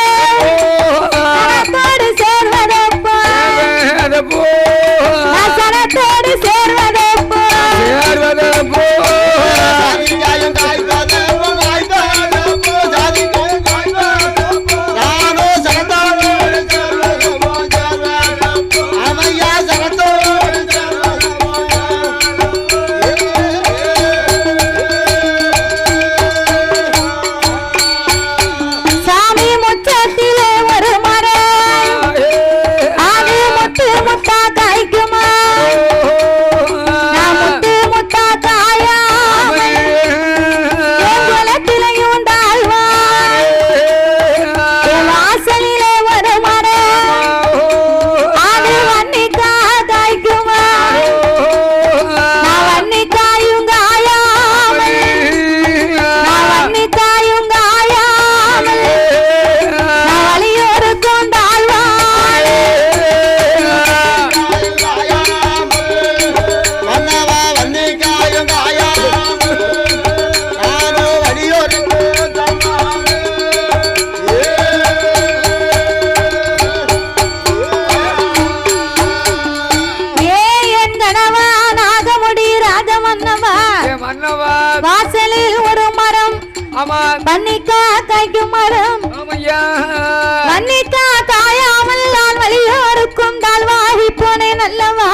சரத்தோடு சேர்வதப்போ நான் சரத்தோடு சேர்வதப்போ சாமி முற்றத்திலே ஒரு மரம் அது முட்டு முட்டா காய்க்குமா நான் முட்டு முட்டா காயாமல் என் குலத்திலையும் தாழ்வான் என் வாசலிலே ஒரு மரம் அது வன்னிக்கா காய்க்குமா நான் வன்னிக்காயும் காயாமல் நான் வன்னிக்காயும் காயாமல் நான் வலியோருக்கும் தாழ்வான் மன்னவா வன்னி காயும் காயா நானோ வடியோடு ஏ என் கணவா நாகமுடி ராஜமன்னவா வாசலில் ஒரு மரம் வன்னிக்கா காய்க்கும் மரம் வன்னிக்கா காயாமல் நான் வலியோருக்கும் தாழ்வாகி போனேன் அல்லவா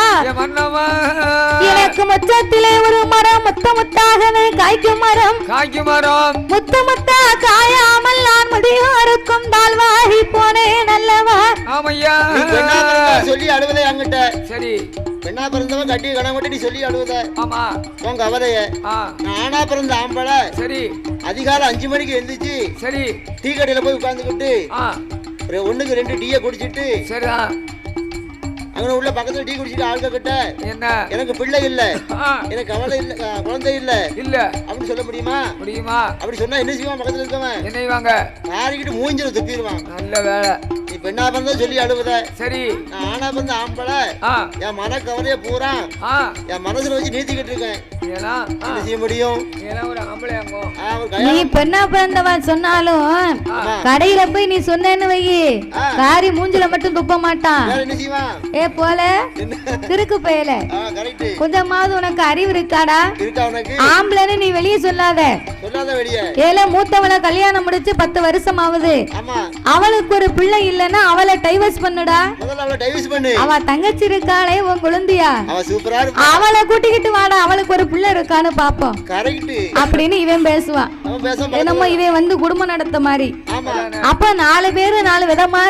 எனக்கு முற்றத்திலே ஒரு மரம் முத்த முத்தாகவே காய்க்கும் மரம் முத்த முத்தா காயாமல் நான் முடியோருக்கும் தாழ்வாகி போனேன் அல்லவா சொல்லி அழுவதை அங்கிட்ட சரி பெண்ணா பிறந்தவன் கட்டி கணவன் நீ சொல்லி அழுவத உங்க அவதைய நானா பிறந்த ஆம்பளை சரி அதிகாலை 5 மணிக்கு எழுந்திரிச்சு சரி டீ கடையில போய் உட்கார்ந்துக்கிட்டு 1க்கு 2 டீயை குடிச்சிட்டு சரிதான் அங்க உள்ள பக்கத்துல டீ குடிச்சிட்டு ஆளுக கிட்ட என்ன எனக்கு பிள்ளை இல்ல எனக்கு கவலை இல்ல குழந்தை இல்ல இல்ல அப்படி சொல்ல முடியுமா அப்படி சொன்னா என்ன செய்வான் பக்கத்துல இருக்கவன் என்ன செய்வாங்க யாரிக்கிட்டு மூஞ்சில துப்பிடுவான் நல்ல வேலை நீ பெண்ணா பிறந்தா சொல்லி அழுவுத சரி நான் ஆனா பிறந்த ஆம்பளை என் மன கவலைய பூரா என் மனசுல வச்சு நீத்திக்கிட்டு இருக்கேன் என்ன செய்ய முடியும் நீ பெண்ணா பிறந்தவன் சொன்னாலும் கடையில போய் நீ சொன்னேன்னு வையி காரி மூஞ்சில மட்டும் துப்ப மாட்டான் என்ன செய்வான் ஏ போல திருக்கு பயல கொஞ்சமாவது உனக்கு அறிவு இருக்காடா ஆம்பளைன்னு நீ வெளியே சொல்லாத ஏல மூத்தவளை கல்யாணம் முடிச்சு 10 வருஷம் ஆகுது அவளுக்கு ஒரு பிள்ளை இல்லன்னா அவளை டைவர்ஸ் பண்ணுடா அவ தங்கச்சி இருக்காளே உன் குழந்தையா அவளை கூட்டிக்கிட்டு வாடா அவளுக்கு ஒரு பிள்ளை இருக்கான்னு பாப்போம் அப்படின்னு இவன் பேசுவான் என்னமோ இவன் வந்து குடும்பம் நடத்த மாதிரி அப்ப 4 பேரு 4 விதமா